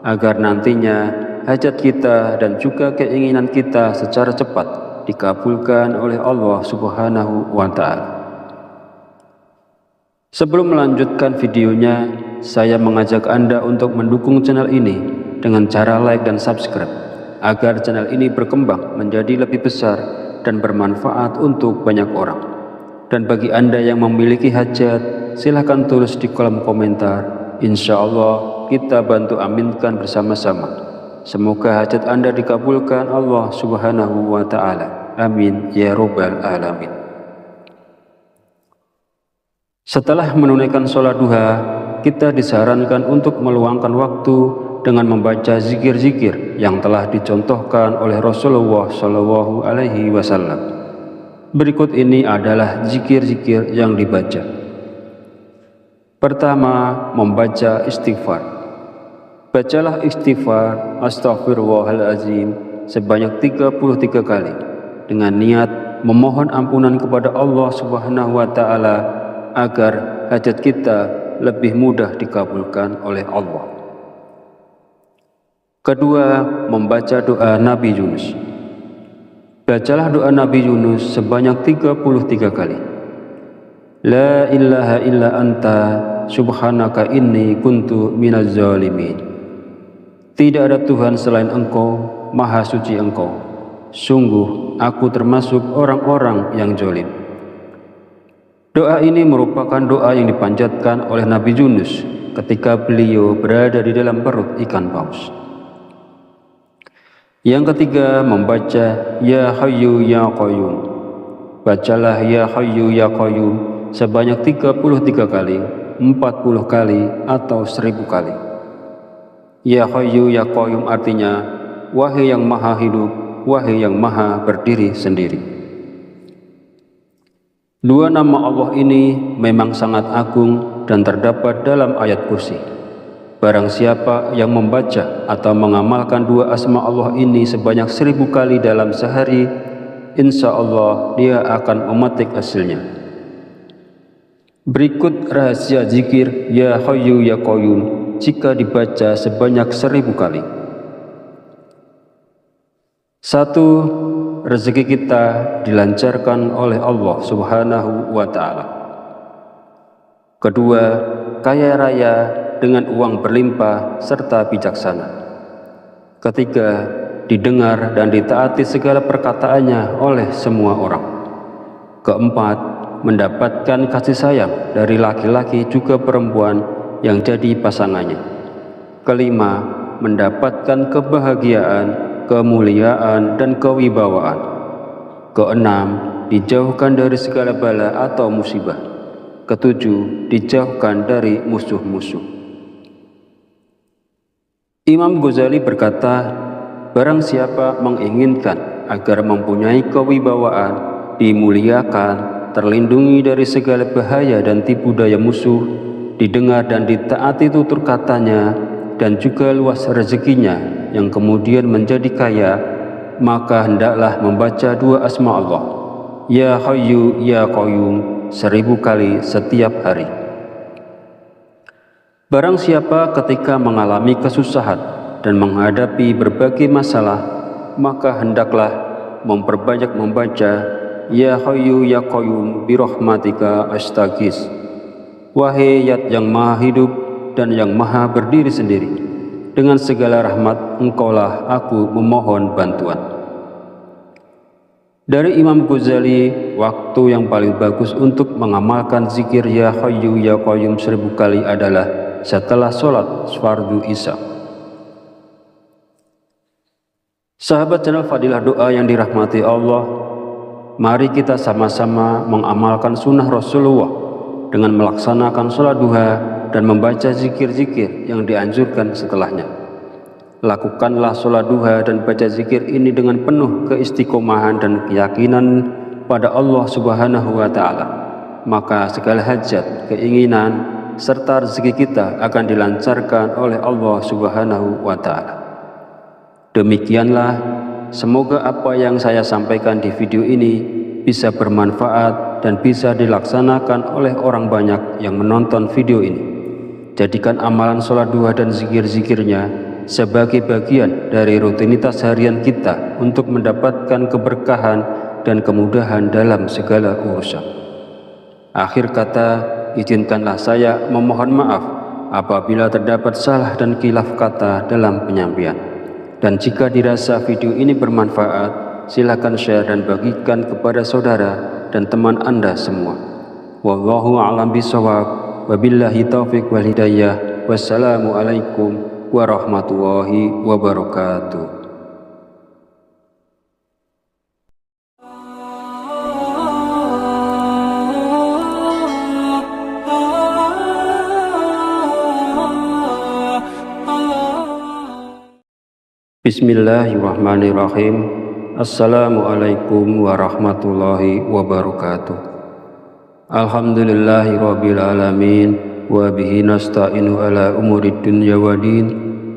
[SPEAKER 1] agar nantinya hajat kita dan juga keinginan kita secara cepat dikabulkan oleh Allah Subhanahu wa Ta'ala. Sebelum melanjutkan videonya, saya mengajak Anda untuk mendukung channel ini dengan cara like dan subscribe, agar channel ini berkembang menjadi lebih besar dan bermanfaat untuk banyak orang. Dan bagi Anda yang memiliki hajat, silahkan tulis di kolom komentar. Insya Allah kita bantu aminkan bersama-sama. Semoga hajat Anda dikabulkan Allah Subhanahu wa Ta'ala. Amin ya Rabbal Alamin. Setelah menunaikan sholat duha, kita disarankan untuk meluangkan waktu dengan membaca zikir-zikir yang telah dicontohkan oleh Rasulullah Shallallahu Alaihi Wasallam. Berikut ini adalah zikir-zikir yang dibaca. Pertama, membaca istighfar. Bacalah istighfar Astaghfirullahaladzim sebanyak 33 kali dengan niat memohon ampunan kepada Allah Subhanahu wa Ta'ala agar hajat kita lebih mudah dikabulkan oleh Allah. Kedua, membaca doa Nabi Yunus. Bacalah doa Nabi Yunus sebanyak 33 kali. La ilaha illa anta subhanaka inni kuntu minaz zalimin. Tidak ada Tuhan selain Engkau, Maha Suci Engkau. Sungguh aku termasuk orang-orang yang zalim. Doa ini merupakan doa yang dipanjatkan oleh Nabi Yunus ketika beliau berada di dalam perut ikan paus. Yang ketiga, membaca Ya Hayyu Ya Qayyum. Bacalah Ya Hayyu Ya Qayyum sebanyak 33 kali, 40 kali, atau 1000 kali. Ya Hayyu Ya Qayyum artinya, wahai yang maha hidup, wahai yang maha berdiri sendiri. Dua nama Allah ini memang sangat agung dan terdapat dalam ayat kursi. Barang siapa yang membaca atau mengamalkan dua asma Allah ini sebanyak 1000 kali dalam sehari, insya Allah dia akan memetik hasilnya. Berikut rahasia zikir Ya Hayyu Ya Qayyum jika dibaca sebanyak 1000 kali. 1. Rezeki kita dilancarkan oleh Allah Subhanahu wa Ta'ala. Kedua, kaya raya dengan uang berlimpah serta bijaksana. Ketiga, didengar dan ditaati segala perkataannya oleh semua orang. Keempat, mendapatkan kasih sayang dari laki-laki juga perempuan yang jadi pasangannya. Kelima, mendapatkan kebahagiaan, kemuliaan, dan kewibawaan. Keenam, dijauhkan dari segala bala atau musibah. Ketujuh, dijauhkan dari musuh-musuh. Imam Ghazali berkata, barang siapa menginginkan agar mempunyai kewibawaan, dimuliakan, terlindungi dari segala bahaya dan tipu daya musuh, didengar dan ditaati tutur katanya, dan juga luas rezekinya yang kemudian menjadi kaya, maka hendaklah membaca dua asma Allah, Ya Hayyu Ya Qayyum, 1000 kali setiap hari. Barang siapa ketika mengalami kesusahan dan menghadapi berbagai masalah, maka hendaklah memperbanyak membaca Ya Hayyu Ya Qayyum birahmatika astaghits. Wahai Zat yang maha hidup dan yang maha berdiri sendiri, dengan segala rahmat engkaulah aku memohon bantuan. Dari Imam Ghazali, waktu yang paling bagus untuk mengamalkan zikir Ya Hayyu Ya Qayyum 1000 kali adalah setelah sholat fardu isya. Sahabat channel Fadilah Doa yang dirahmati Allah, mari kita sama-sama mengamalkan sunnah Rasulullah dengan melaksanakan sholat duha dan membaca zikir-zikir yang dianjurkan setelahnya. Lakukanlah sholat duha dan baca zikir ini dengan penuh keistiqomahan dan keyakinan pada Allah Subhanahu wa Ta'ala, maka segala hajat, keinginan, serta rezeki kita akan dilancarkan oleh Allah Subhanahu wa Ta'ala. Demikianlah, semoga apa yang saya sampaikan di video ini bisa bermanfaat dan bisa dilaksanakan oleh orang banyak yang menonton video ini. Jadikan amalan sholat duha dan zikir-zikirnya sebagai bagian dari rutinitas harian kita untuk mendapatkan keberkahan dan kemudahan dalam segala urusan. Akhir kata, izinkanlah saya memohon maaf apabila terdapat salah dan khilaf kata dalam penyampaian. Dan jika dirasa video ini bermanfaat, silakan share dan bagikan kepada saudara dan teman Anda semua. Wallahu a'lam bishawab. Wabillahi taufiq wal hidayah. Wassalamualaikum warahmatullahi wabarakatuh. Bismillahirrahmanirrahim. Assalamualaikum warahmatullahi wabarakatuh. Alhamdulillahirabbil alamin wa bihi nasta'inu ala umurid dunya waddin.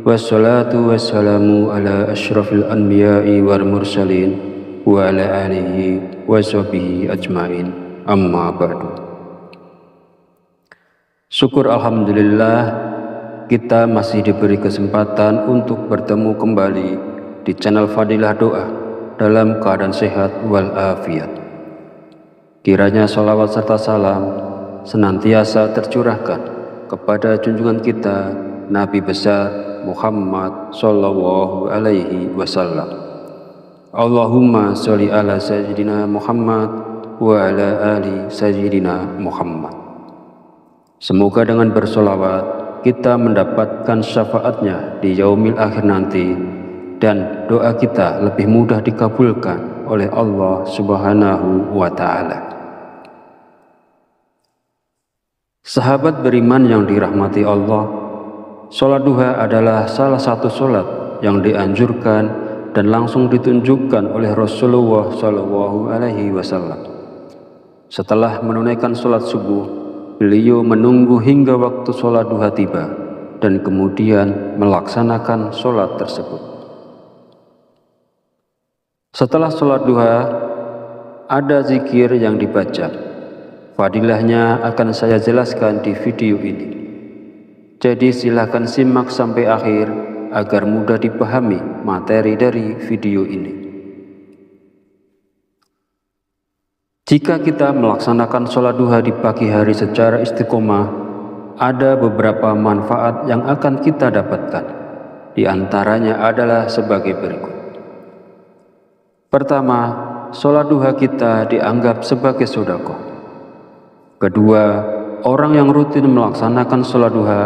[SPEAKER 1] Wassalatu wassalamu ala asyrafil anbiya'i wal mursalin wa ala alihi wa sahbihi ajmain. Amma ba'du. Syukur alhamdulillah, kita masih diberi kesempatan untuk bertemu kembali di channel Fadilah Doa dalam keadaan sehat walafiat. Kiranya sholawat serta salam senantiasa tercurahkan kepada junjungan kita Nabi besar Muhammad Sallallahu Alaihi Wasallam. Allahumma sholli ala Sayyidina Muhammad wa ala ali Sayyidina Muhammad. Semoga dengan bersolawat kita mendapatkan syafaatnya di yaumil akhir nanti, dan doa kita lebih mudah dikabulkan oleh Allah Subhanahu wa Ta'ala. Sahabat beriman yang dirahmati Allah, sholat duha adalah salah satu sholat yang dianjurkan dan langsung ditunjukkan oleh Rasulullah Shallallahu Alaihi Wasallam. Setelah menunaikan sholat subuh, beliau menunggu hingga waktu sholat duha tiba dan kemudian melaksanakan sholat tersebut. Setelah sholat duha, ada zikir yang dibaca. Fadilahnya akan saya jelaskan di video ini. Jadi silahkan simak sampai akhir agar mudah dipahami materi dari video ini. Jika kita melaksanakan sholat duha di pagi hari secara istiqomah, ada beberapa manfaat yang akan kita dapatkan. Di antaranya adalah sebagai berikut. Pertama, sholat duha kita dianggap sebagai sedekah. Kedua, orang yang rutin melaksanakan sholat duha,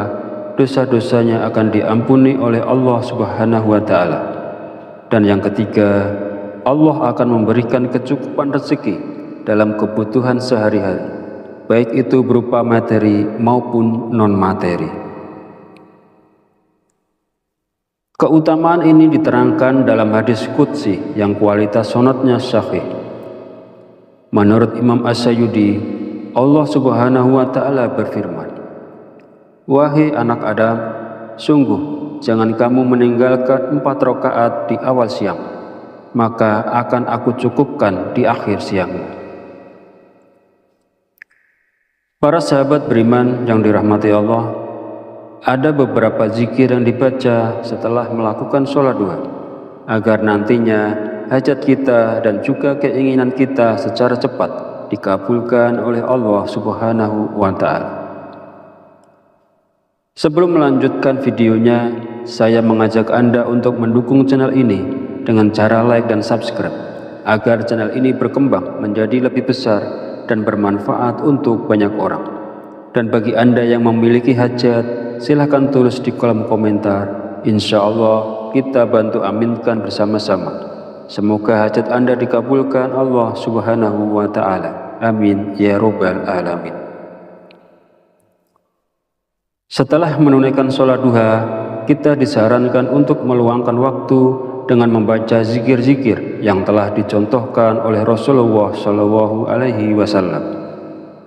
[SPEAKER 1] dosa-dosanya akan diampuni oleh Allah Subhanahu wa Ta'ala. Dan yang ketiga, Allah akan memberikan kecukupan rezeki dalam kebutuhan sehari-hari, baik itu berupa materi maupun non-materi. Keutamaan ini diterangkan dalam hadis qudsi yang kualitas sanadnya sahih. Menurut Imam As-Sayyidi, Allah Subhanahu wa Ta'ala berfirman, "Wahai anak Adam, sungguh jangan kamu meninggalkan 4 rakaat di awal siang, maka akan aku cukupkan di akhir siangmu." Para sahabat beriman yang dirahmati Allah, ada beberapa zikir yang dibaca setelah melakukan sholat duha, agar nantinya hajat kita dan juga keinginan kita secara cepat dikabulkan oleh Allah Subhanahu wa Ta'ala. Sebelum melanjutkan videonya, saya mengajak Anda untuk mendukung channel ini dengan cara like dan subscribe, agar channel ini berkembang menjadi lebih besar dan bermanfaat untuk banyak orang. Dan bagi Anda yang memiliki hajat, silahkan tulis di kolom komentar. Insya Allah kita bantu aminkan bersama-sama. Semoga hajat Anda dikabulkan Allah Subhanahu wa Ta'ala. Amin ya Rabbal Alamin. Setelah menunaikan sholat duha, kita disarankan untuk meluangkan waktu dengan membaca zikir-zikir yang telah dicontohkan oleh Rasulullah Shallallahu Alaihi Wasallam.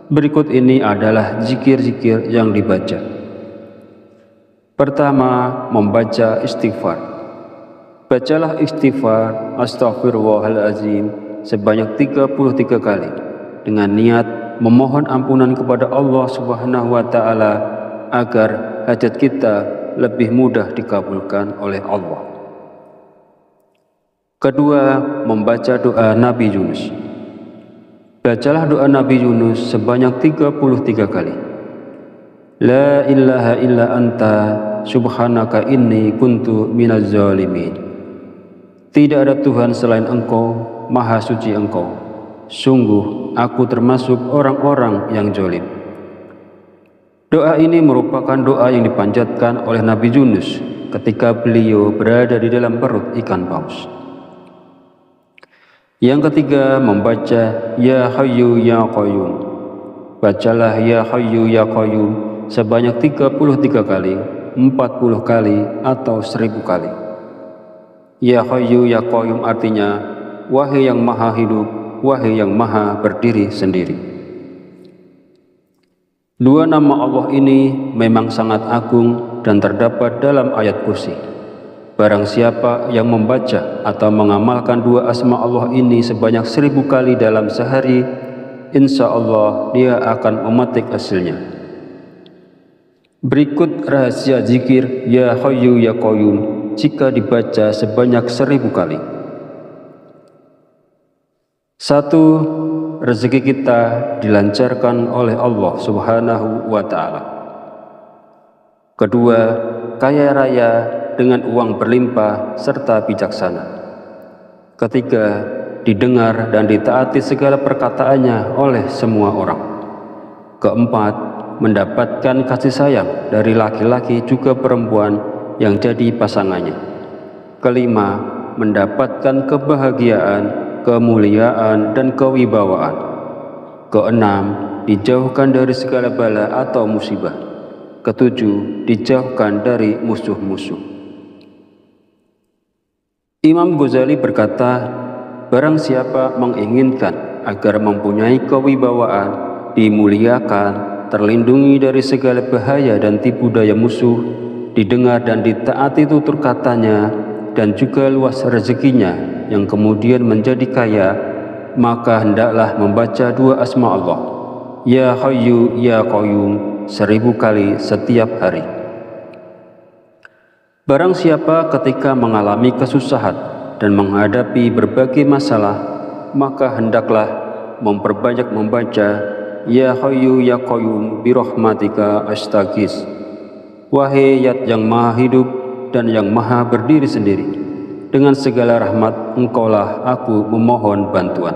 [SPEAKER 1] Berikut ini adalah zikir-zikir yang dibaca. Pertama, membaca istighfar. Bacalah istighfar Astaghfirullahaladzim sebanyak 33 kali dengan niat memohon ampunan kepada Allah Subhanahu wa Ta'ala agar hajat kita lebih mudah dikabulkan oleh Allah. Kedua, membaca doa Nabi Yunus. Bacalah doa Nabi Yunus sebanyak 33 kali. La ilaha illa anta subhanaka inni kuntu minaz zalimin. Tidak ada Tuhan selain Engkau, maha suci Engkau. Sungguh aku termasuk orang-orang yang zalim. Doa ini merupakan doa yang dipanjatkan oleh Nabi Yunus ketika beliau berada di dalam perut ikan paus. Yang ketiga, membaca Ya Hayyu Ya Qayyum. Bacalah Ya Hayyu Ya Qayyum sebanyak 33 kali, 40 kali, atau 1000 kali. Ya Hayyu Ya Qayyum artinya, wahai yang maha hidup, wahai yang maha berdiri sendiri. Dua nama Allah ini memang sangat agung dan terdapat dalam ayat kursi. Barang siapa yang membaca atau mengamalkan dua asma Allah ini sebanyak 1000 kali dalam sehari, insya Allah dia akan memetik hasilnya. Berikut rahasia zikir Ya Hayyu Ya Qayyum jika dibaca sebanyak 1000 kali. 1. Rezeki kita dilancarkan oleh Allah Subhanahu wa Ta'ala. Kedua, kaya raya dengan uang berlimpah serta bijaksana. Ketiga, didengar dan ditaati segala perkataannya oleh semua orang. Keempat, mendapatkan kasih sayang dari laki-laki juga perempuan yang jadi pasangannya. Kelima, mendapatkan kebahagiaan, kemuliaan, dan kewibawaan. Keenam, dijauhkan dari segala bala atau musibah. Ketujuh, dijauhkan dari musuh-musuh. Imam Ghazali berkata, barang siapa menginginkan agar mempunyai kewibawaan, dimuliakan, terlindungi dari segala bahaya dan tipu daya musuh, didengar dan ditaati tutur katanya, dan juga luas rezekinya yang kemudian menjadi kaya, maka hendaklah membaca dua asma Allah, Ya Hayyu Ya Qayyum, 1000 kali setiap hari. Barang siapa ketika mengalami kesusahan dan menghadapi berbagai masalah, maka hendaklah memperbanyak membaca Ya Hayyu Ya Qayyum birahmatika astaghis. Wahai Zat yang maha hidup dan yang maha berdiri sendiri, dengan segala rahmat engkaulah aku memohon bantuan.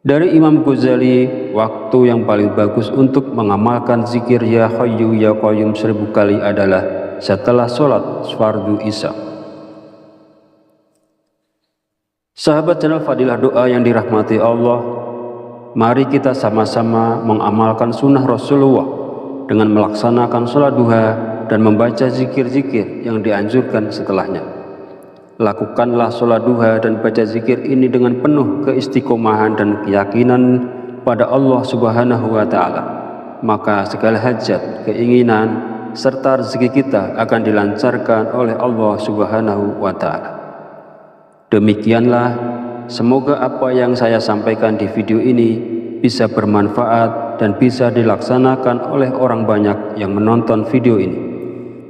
[SPEAKER 1] Dari Imam Ghazali, waktu yang paling bagus untuk mengamalkan zikir Ya Hayyu Ya Qayyum 1000 kali adalah setelah sholat fardu isya. Sahabat channel Fadilah Doa yang dirahmati Allah, mari kita sama-sama mengamalkan sunnah Rasulullah dengan melaksanakan sholat duha dan membaca zikir-zikir yang dianjurkan setelahnya. Lakukanlah sholat duha dan baca zikir ini dengan penuh keistiqomahan dan keyakinan pada Allah Subhanahu wa Ta'ala. Maka segala hajat, keinginan, serta rezeki kita akan dilancarkan oleh Allah Subhanahu wa Ta'ala. Demikianlah, semoga apa yang saya sampaikan di video ini bisa bermanfaat dan bisa dilaksanakan oleh orang banyak yang menonton video ini.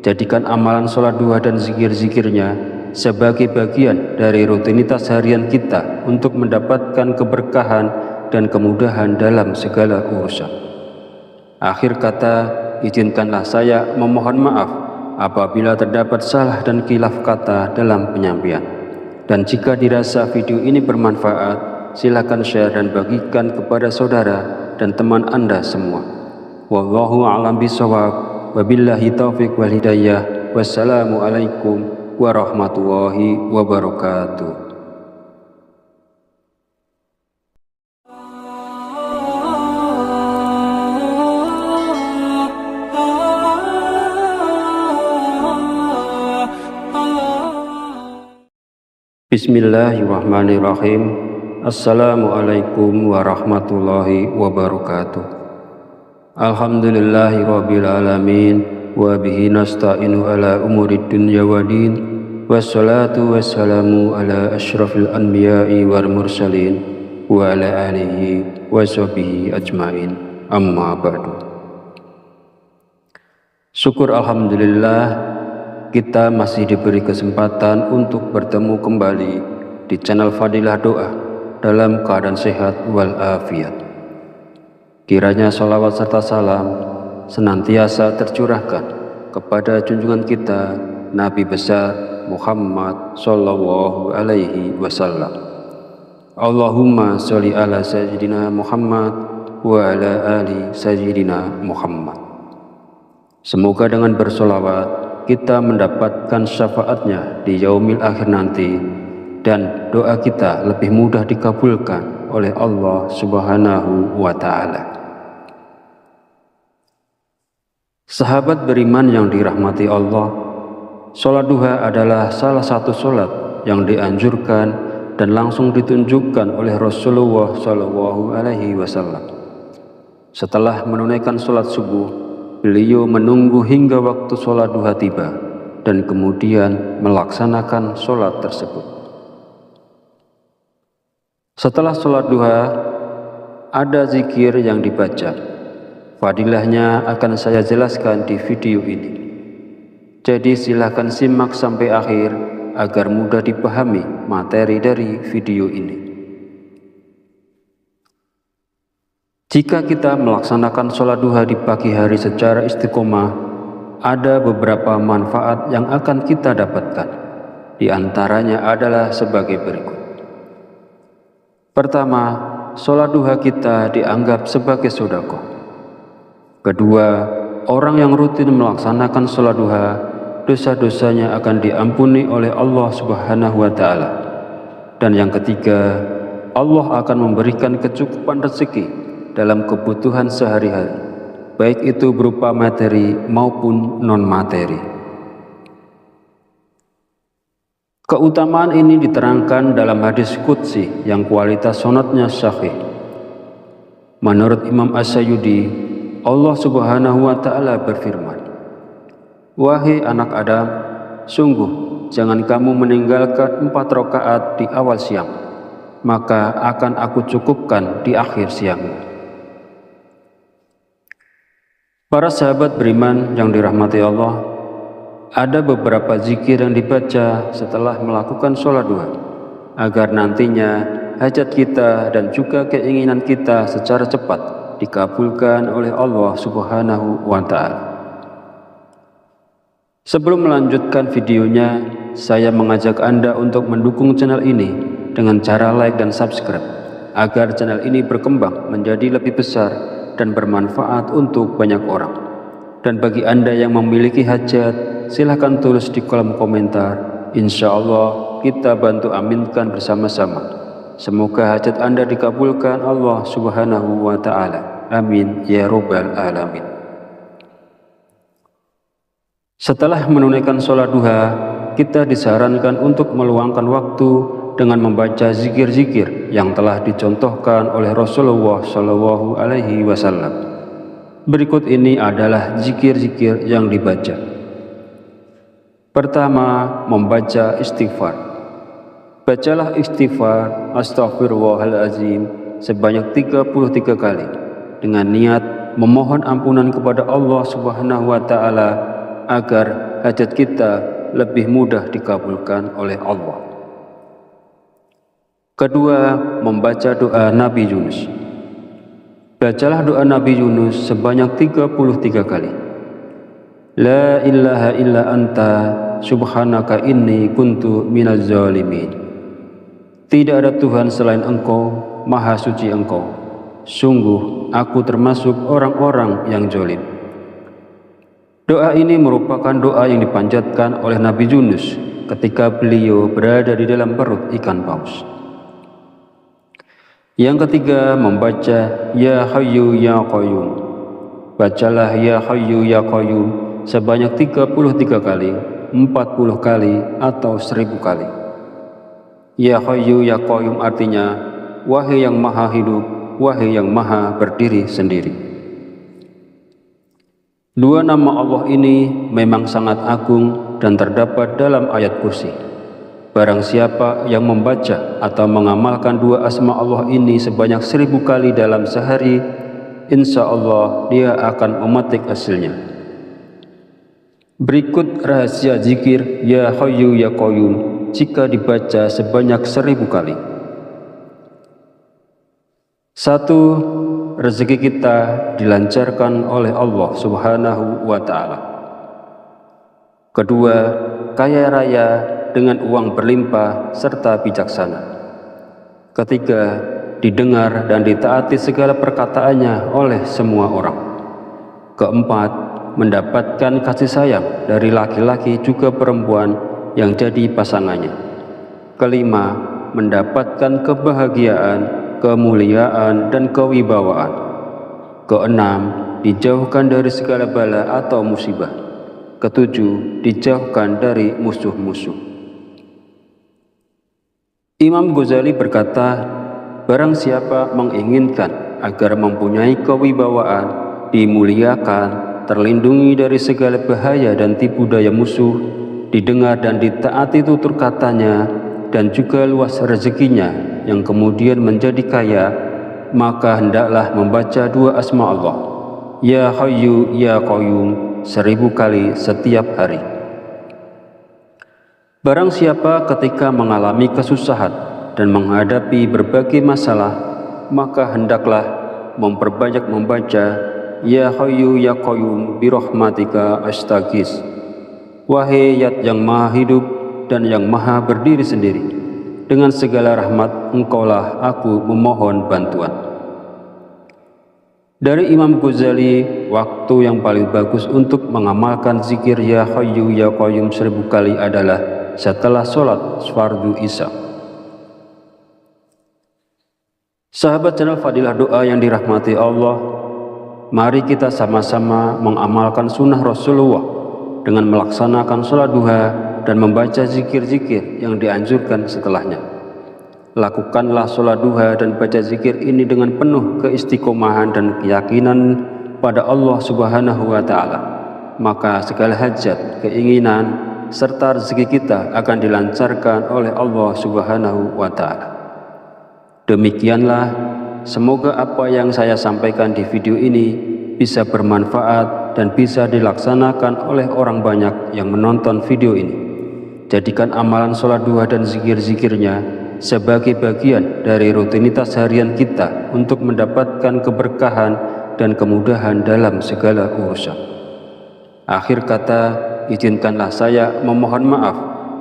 [SPEAKER 1] Jadikan amalan sholat duha dan zikir-zikirnya sebagai bagian dari rutinitas harian kita untuk mendapatkan keberkahan dan kemudahan dalam segala urusan. Akhir kata, izinkanlah saya memohon maaf apabila terdapat salah dan khilaf kata dalam penyampaian. Dan jika dirasa video ini bermanfaat, silakan share dan bagikan kepada saudara dan teman Anda semua. Wallahu a'lam bishawab, wabillahi taufiq wal hidayah. Wassalamualaikum warahmatullahi wabarakatuh. Bismillahirrahmanirrahim. Assalamualaikum warahmatullahi wabarakatuh. Alhamdulillahi rabbil alamin, wa bihi nasta'inu ala umurid dunya waddin, wassalatu wassalamu ala asyrafil anbiya'i wal mursalin wa ala alihi wa sahbihi ajmain, amma ba'du. Syukur alhamdulillah, kita masih diberi kesempatan untuk bertemu kembali di channel Fadilah Doa dalam keadaan sehat walafiat. Kiranya sholawat serta salam senantiasa tercurahkan kepada junjungan kita Nabi besar Muhammad Sallallahu Alaihi Wasallam. Allahumma sholli ala sayyidina Muhammad wa ala ali sayyidina Muhammad. Semoga dengan bersolawat kita mendapatkan syafaatnya di yaumil akhir nanti, dan doa kita lebih mudah dikabulkan oleh Allah Subhanahu wa Ta'ala. Sahabat beriman yang dirahmati Allah, sholat duha adalah salah satu sholat yang dianjurkan dan langsung ditunjukkan oleh Rasulullah Shallallahu Alaihi Wasallam. Setelah menunaikan sholat subuh, beliau menunggu hingga waktu sholat duha tiba dan kemudian melaksanakan sholat tersebut. Setelah sholat duha, ada zikir yang dibaca. Fadilahnya akan saya jelaskan di video ini. Jadi silakan simak sampai akhir agar mudah dipahami materi dari video ini. Jika kita melaksanakan sholat duha di pagi hari secara istiqomah, ada beberapa manfaat yang akan kita dapatkan. Di antaranya adalah sebagai berikut. Pertama, sholat duha kita dianggap sebagai sedekah. Kedua, orang yang rutin melaksanakan sholat duha, dosa-dosanya akan diampuni oleh Allah Subhanahu wa Ta'ala. Dan yang ketiga, Allah akan memberikan kecukupan rezeki dalam kebutuhan sehari-hari, baik itu berupa materi maupun non-materi. Keutamaan ini diterangkan dalam hadis qudsi yang kualitas sanadnya sahih. Menurut Imam As-Sayyudi, Allah Subhanahu wa Ta'ala berfirman, "Wahai anak Adam, sungguh jangan kamu meninggalkan 4 rakaat di awal siang, maka akan aku cukupkan di akhir siang." Para sahabat beriman yang dirahmati Allah, ada beberapa zikir yang dibaca setelah melakukan sholat duha, agar nantinya hajat kita dan juga keinginan kita secara cepat dikabulkan oleh Allah Subhanahu wa Ta'ala. Sebelum melanjutkan videonya, saya mengajak Anda untuk mendukung channel ini dengan cara like dan subscribe, agar channel ini berkembang menjadi lebih besar dan bermanfaat untuk banyak orang. Dan bagi Anda yang memiliki hajat, silahkan tulis di kolom komentar. Insya Allah kita bantu aminkan bersama-sama. Semoga hajat Anda dikabulkan Allah Subhanahu wa Ta'ala. Amin ya Rabbal Alamin. Setelah menunaikan sholat duha, kita disarankan untuk meluangkan waktu dengan membaca zikir-zikir yang telah dicontohkan oleh Rasulullah Shallallahu Alaihi Wasallam. Berikut ini adalah zikir-zikir yang dibaca. Pertama, membaca istighfar. Bacalah istighfar Astaghfirullahaladzim sebanyak 33 kali dengan niat memohon ampunan kepada Allah Subhanahu wa Ta'ala agar hajat kita lebih mudah dikabulkan oleh Allah. Kedua, membaca doa Nabi Yunus. Bacalah doa Nabi Yunus sebanyak 33 kali. La ilaha illa anta subhanaka inni kuntu minaz zalimin. Tidak ada Tuhan selain Engkau, Maha Suci Engkau. Sungguh aku termasuk orang-orang yang zalim. Doa ini merupakan doa yang dipanjatkan oleh Nabi Yunus ketika beliau berada di dalam perut ikan paus. Yang ketiga, membaca Ya Hayyu Ya Qayyum. Bacalah Ya Hayyu Ya Qayyum sebanyak 33 kali, 40 kali, atau 1000 kali. Ya Hayyu Ya Qayyum artinya, wahai yang maha hidup, wahai yang maha berdiri sendiri. Dua nama Allah ini memang sangat agung dan terdapat dalam ayat kursi. Barang siapa yang membaca atau mengamalkan dua asma Allah ini sebanyak 1000 kali dalam sehari, insya Allah dia akan memetik hasilnya. Berikut rahasia zikir Ya Hayyu Ya Qayyum jika dibaca sebanyak 1000 kali. 1. Rezeki kita dilancarkan oleh Allah Subhanahu wa Ta'ala. Kedua, kaya raya dengan uang berlimpah serta bijaksana. Ketiga, didengar dan ditaati segala perkataannya oleh semua orang. Keempat, mendapatkan kasih sayang dari laki-laki juga perempuan yang jadi pasangannya. Kelima, mendapatkan kebahagiaan, kemuliaan, dan kewibawaan. Keenam, dijauhkan dari segala bala atau musibah. Ketujuh, dijauhkan dari musuh-musuh. Imam Ghazali berkata, barang siapa menginginkan agar mempunyai kewibawaan, dimuliakan, terlindungi dari segala bahaya dan tipu daya musuh, didengar dan ditaati tutur katanya, dan juga luas rezekinya yang kemudian menjadi kaya, maka hendaklah membaca dua asma Allah, Ya Hayyu Ya Qayyum, 1000 kali setiap hari. Barang siapa ketika mengalami kesusahan dan menghadapi berbagai masalah, maka hendaklah memperbanyak membaca Ya Hayyu Ya Qayyum birahmatika astaghis. Wahai Zat yang maha hidup dan yang maha berdiri sendiri, dengan segala rahmat engkaulah aku memohon bantuan. Dari Imam Ghazali, waktu yang paling bagus untuk mengamalkan zikir Ya Hayyu Ya Qayyum 1000 kali adalah setelah sholat fardu isya. Sahabat channel Fadilah Doa yang dirahmati Allah, mari kita sama-sama mengamalkan sunnah Rasulullah dengan melaksanakan sholat duha dan membaca zikir-zikir yang dianjurkan setelahnya. Lakukanlah sholat duha dan baca zikir ini dengan penuh keistiqomahan dan keyakinan pada Allah Subhanahu wa Ta'ala. Maka segala hajat, keinginan, serta rezeki kita akan dilancarkan oleh Allah Subhanahu wa Ta'ala. Demikianlah, semoga apa yang saya sampaikan di video ini bisa bermanfaat dan bisa dilaksanakan oleh orang banyak yang menonton video ini. Jadikan amalan sholat duha dan zikir-zikirnya sebagai bagian dari rutinitas harian kita untuk mendapatkan keberkahan dan kemudahan dalam segala urusan. Akhir kata, izinkanlah saya memohon maaf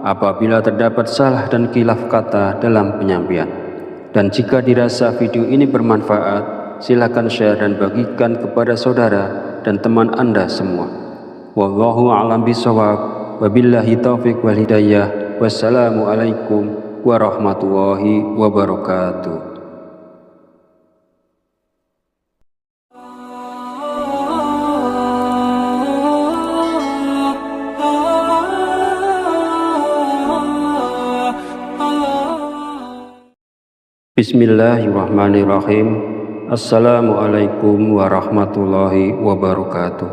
[SPEAKER 1] apabila terdapat salah dan khilaf kata dalam penyampaian. Dan jika dirasa video ini bermanfaat, silakan share dan bagikan kepada saudara dan teman Anda semua. Wallahu a'lam bishawab, wabillahi taufiq wal hidayah. Wassalamualaikum warahmatullahi wabarakatuh. Bismillahirrahmanirrahim. Assalamualaikum warahmatullahi wabarakatuh.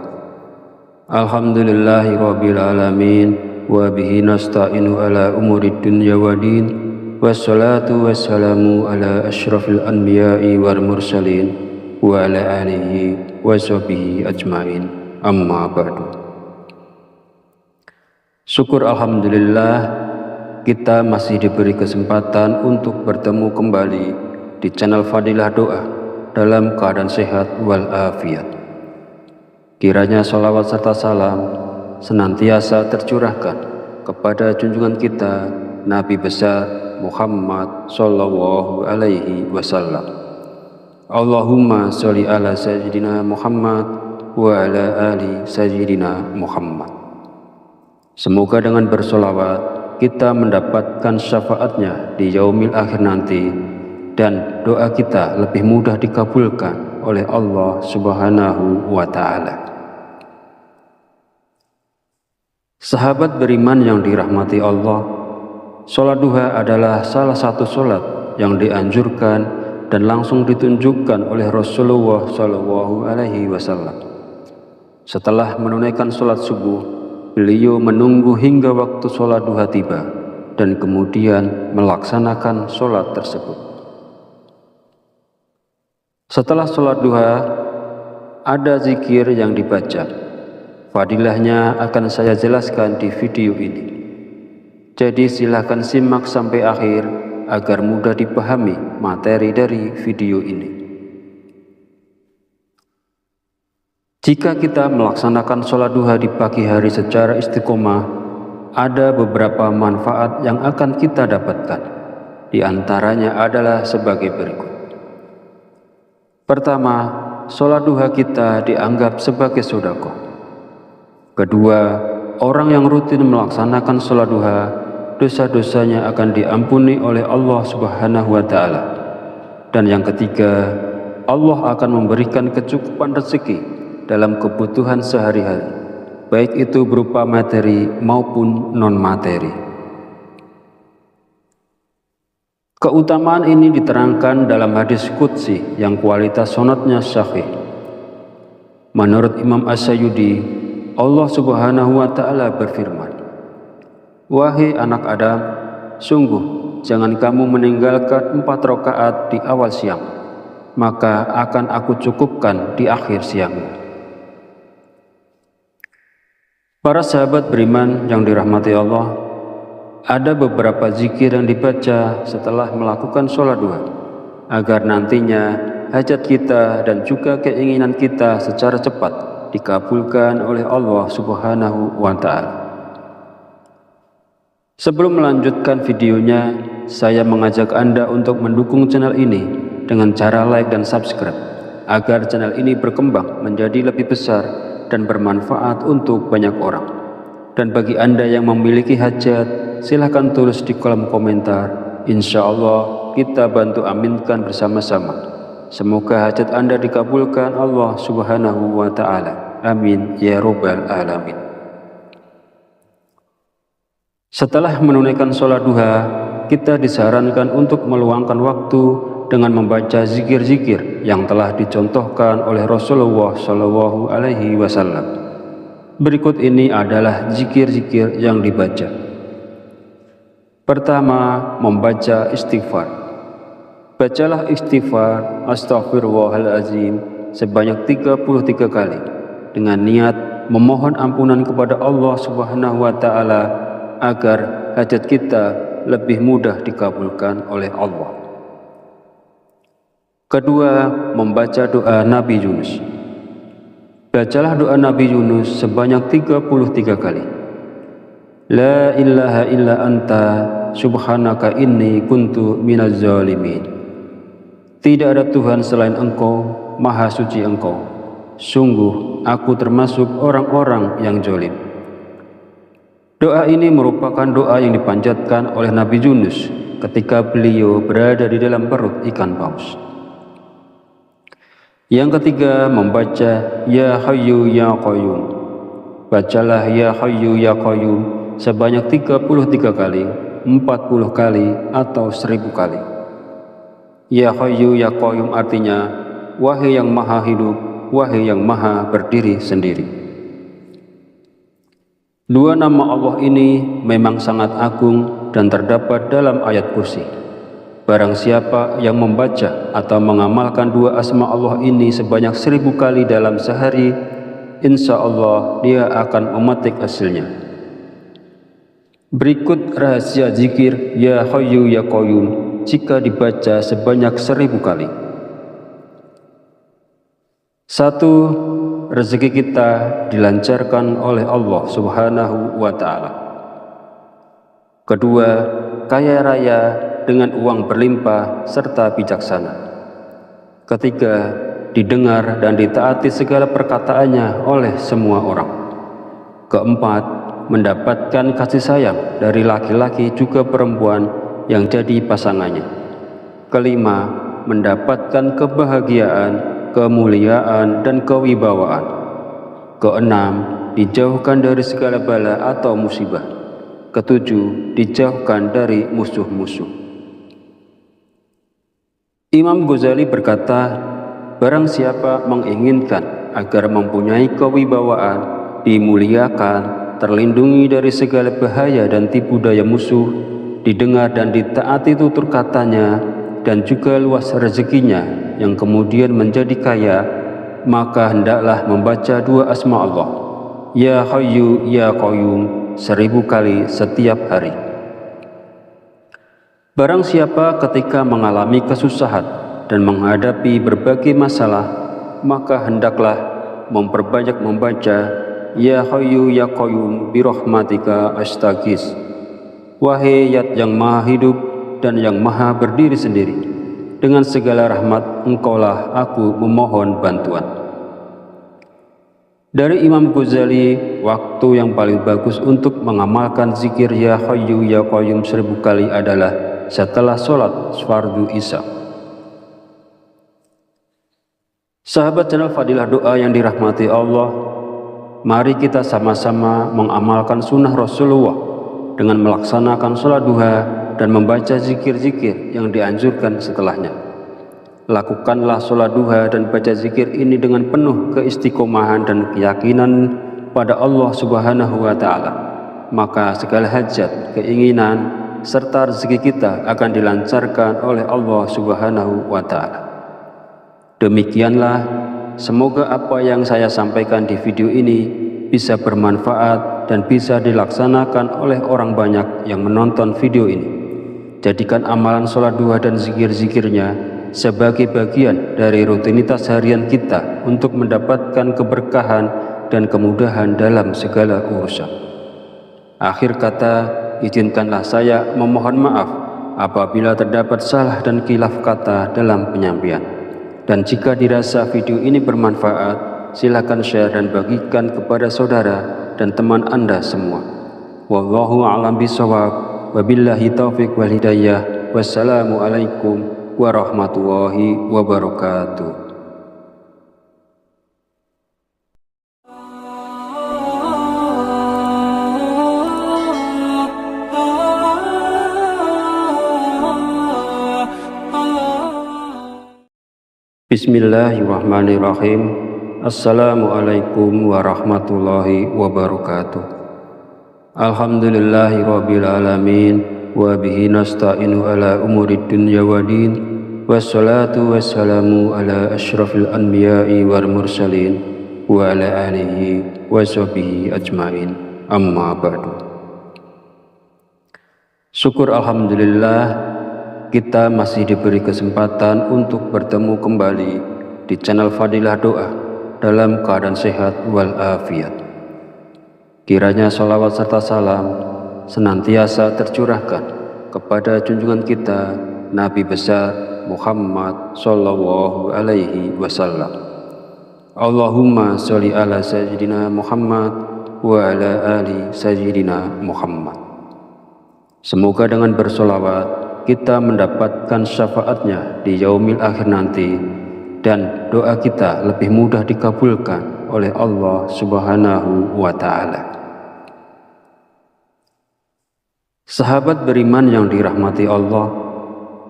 [SPEAKER 1] Alhamdulillahi rabbil alamin, wa bihi nasta'inu ala umurid dunya waddin. Wassalatu wassalamu ala asyrafil anbiya'i wal mursalin wa ala alihi wa sahbihi ajmain. Amma ba'du. Syukur alhamdulillah, kita masih diberi kesempatan untuk bertemu kembali di channel Fadilah Doa dalam keadaan sehat wal afiat. Kiranya sholawat serta salam senantiasa tercurahkan kepada junjungan kita Nabi besar Muhammad sallallahu alaihi wasallam. Allahumma sholli ala sayyidina Muhammad wa ala ali sayyidina Muhammad. Semoga dengan bersolawat kita mendapatkan syafaatnya di yaumil akhir nanti, dan doa kita lebih mudah dikabulkan oleh Allah Subhanahu wa Ta'ala. Sahabat beriman yang dirahmati Allah, sholat duha adalah salah satu sholat yang dianjurkan dan langsung ditunjukkan oleh Rasulullah Shallallahu Alaihi Wasallam. Setelah menunaikan sholat subuh, beliau menunggu hingga waktu sholat duha tiba dan kemudian melaksanakan sholat tersebut. Setelah sholat duha, ada zikir yang dibaca. Fadilahnya akan saya jelaskan di video ini. Jadi silakan simak sampai akhir agar mudah dipahami materi dari video ini. Jika kita melaksanakan sholat duha di pagi hari secara istiqomah, ada beberapa manfaat yang akan kita dapatkan. Di antaranya adalah sebagai berikut. Pertama, sholat duha kita dianggap sebagai sedekah. Kedua, orang yang rutin melaksanakan sholat duha, dosa-dosanya akan diampuni oleh Allah Subhanahu wa Ta'ala. Dan yang ketiga, Allah akan memberikan kecukupan rezeki dalam kebutuhan sehari-hari, baik itu berupa materi maupun non-materi. Keutamaan ini diterangkan dalam hadis qudsi yang kualitas sanadnya sahih. Menurut Imam As-Sayyidi, Allah Subhanahu wa Ta'ala berfirman, "Wahai anak Adam, sungguh jangan kamu meninggalkan 4 rakaat di awal siang, maka akan aku cukupkan di akhir siangmu." Para sahabat beriman yang dirahmati Allah, ada beberapa zikir yang dibaca setelah melakukan sholat duha, agar nantinya hajat kita dan juga keinginan kita secara cepat dikabulkan oleh Allah Subhanahu wa Ta'ala. Sebelum melanjutkan videonya, saya mengajak Anda untuk mendukung channel ini dengan cara like dan subscribe, agar channel ini berkembang menjadi lebih besar dan bermanfaat untuk banyak orang. Dan bagi Anda yang memiliki hajat, silahkan tulis di kolom komentar. Insya Allah kita bantu aminkan bersama-sama. Semoga hajat Anda dikabulkan Allah Subhanahu wa Ta'ala. Amin ya Rabbal alamin. Setelah menunaikan sholat duha, kita disarankan untuk meluangkan waktu dengan membaca zikir-zikir yang telah dicontohkan oleh Rasulullah Shallallahu Alaihi Wasallam. Berikut ini adalah zikir-zikir yang dibaca. Pertama, membaca istighfar. Bacalah istighfar Astaghfirullahaladzim sebanyak 33 kali dengan niat memohon ampunan kepada Allah Subhanahu wa Ta'ala agar hajat kita lebih mudah dikabulkan oleh Allah. Kedua, membaca doa Nabi Yunus. Bacalah doa Nabi Yunus sebanyak 33 kali. La ilaha illa anta subhanaka inni kuntu minaz zalimin. Tidak ada Tuhan selain Engkau, Maha Suci Engkau. Sungguh aku termasuk orang-orang yang zalim. Doa ini merupakan doa yang dipanjatkan oleh Nabi Yunus ketika beliau berada di dalam perut ikan paus. Yang ketiga, membaca Ya Hayyu Ya Qayyum. Bacalah Ya Hayyu Ya Qayyum sebanyak 33 kali, 40 kali, atau 1000 kali. Ya Hayyu Ya Qayyum artinya, wahai yang maha hidup, wahai yang maha berdiri sendiri. Dua nama Allah ini memang sangat agung dan terdapat dalam ayat kursi. Barang siapa yang membaca atau mengamalkan dua asma Allah ini sebanyak 1000 kali dalam sehari, insya Allah dia akan memetik hasilnya. Berikut rahasia zikir Ya Hayyu Ya Qayyum jika dibaca sebanyak 1000 kali. 1. Rezeki kita dilancarkan oleh Allah Subhanahu wa Ta'ala. Kedua, kaya raya dengan uang berlimpah serta bijaksana. Ketiga, didengar dan ditaati segala perkataannya oleh semua orang. Keempat, mendapatkan kasih sayang dari laki-laki juga perempuan yang jadi pasangannya. Kelima, mendapatkan kebahagiaan, kemuliaan, dan kewibawaan. Keenam, dijauhkan dari segala bala atau musibah. Ketujuh, dijauhkan dari musuh-musuh. Imam Ghazali berkata, barang siapa menginginkan agar mempunyai kewibawaan, dimuliakan, terlindungi dari segala bahaya dan tipu daya musuh, didengar dan ditaati tutur katanya, dan juga luas rezekinya yang kemudian menjadi kaya, maka hendaklah membaca dua asma Allah, Ya Hayyu Ya Qayyum, 1000 kali setiap hari. Barang siapa ketika mengalami kesusahan dan menghadapi berbagai masalah, maka hendaklah memperbanyak membaca Ya Hayyu Ya Qayyum birahmatika astaghis. Wahai Zat yang maha hidup dan yang maha berdiri sendiri, dengan segala rahmat engkaulah aku memohon bantuan. Dari Imam Ghazali, waktu yang paling bagus untuk mengamalkan zikir Ya Hayyu Ya Qayyum 1000 kali adalah setelah sholat fardu isya. Sahabat channel Fadilah Doa yang dirahmati Allah, mari kita sama-sama mengamalkan sunnah Rasulullah dengan melaksanakan sholat duha dan membaca zikir-zikir yang dianjurkan setelahnya. Lakukanlah sholat duha dan baca zikir ini dengan penuh keistiqomahan dan keyakinan pada Allah Subhanahu wa Ta'ala. Maka segala hajat, keinginan, serta rezeki kita akan dilancarkan oleh Allah Subhanahu wa Ta'ala. Demikianlah, semoga apa yang saya sampaikan di video ini bisa bermanfaat dan bisa dilaksanakan oleh orang banyak yang menonton video ini. Jadikan amalan sholat duha dan zikir-zikirnya sebagai bagian dari rutinitas harian kita untuk mendapatkan keberkahan dan kemudahan dalam segala urusan. Akhir kata, izinkanlah saya memohon maaf apabila terdapat salah dan khilaf kata dalam penyampaian. Dan jika dirasa video ini bermanfaat, silakan share dan bagikan kepada saudara dan teman Anda semua. Wallahu a'lam bishawab. Wabillahi taufiq wal hidayah. Wassalamualaikum warahmatullahi wabarakatuh. Bismillahirrahmanirrahim. Assalamualaikum warahmatullahi wabarakatuh. Alhamdulillahirabbil alamin wa bihi nasta'inu ala umurid dunya waddin. Wassalatu wassalamu ala asyrafil anbiya'i wal mursalin wa ala alihi wa sahbihi ajmain. Amma ba'du. Syukur alhamdulillah, kita masih diberi kesempatan untuk bertemu kembali di channel Fadilah Doa dalam keadaan sehat walafiat. Kiranya sholawat serta salam senantiasa tercurahkan kepada junjungan kita Nabi besar Muhammad Sallallahu Alaihi Wasallam. Allahumma sholli ala sayyidina Muhammad wa ala ali sayyidina Muhammad. Semoga dengan bersolawat kita mendapatkan syafaatnya di yaumil akhir nanti, dan doa kita lebih mudah dikabulkan oleh Allah Subhanahu wa Ta'ala. Sahabat beriman yang dirahmati Allah,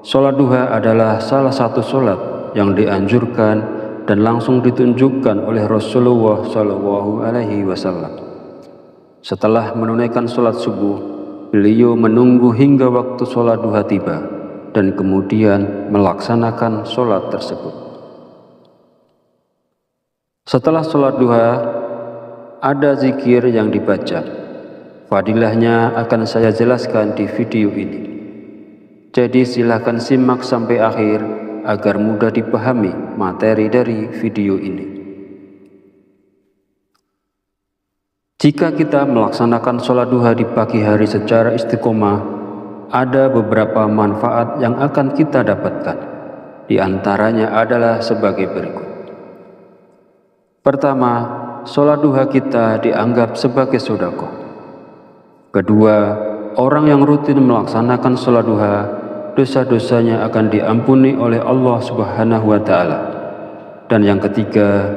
[SPEAKER 1] sholat duha adalah salah satu sholat yang dianjurkan dan langsung ditunjukkan oleh Rasulullah Shallallahu Alaihi Wasallam. Setelah menunaikan sholat subuh, beliau menunggu hingga waktu sholat duha tiba dan kemudian melaksanakan sholat tersebut. Setelah sholat duha, ada zikir yang dibaca. Fadilahnya akan saya jelaskan di video ini. Jadi silahkan simak sampai akhir agar mudah dipahami materi dari video ini. Jika kita melaksanakan sholat duha di pagi hari secara istiqomah, ada beberapa manfaat yang akan kita dapatkan. Di antaranya adalah sebagai berikut. Pertama, sholat duha kita dianggap sebagai sedekah. Kedua, orang yang rutin melaksanakan sholat duha, dosa-dosanya akan diampuni oleh Allah Subhanahu wa Ta'ala. Dan yang ketiga,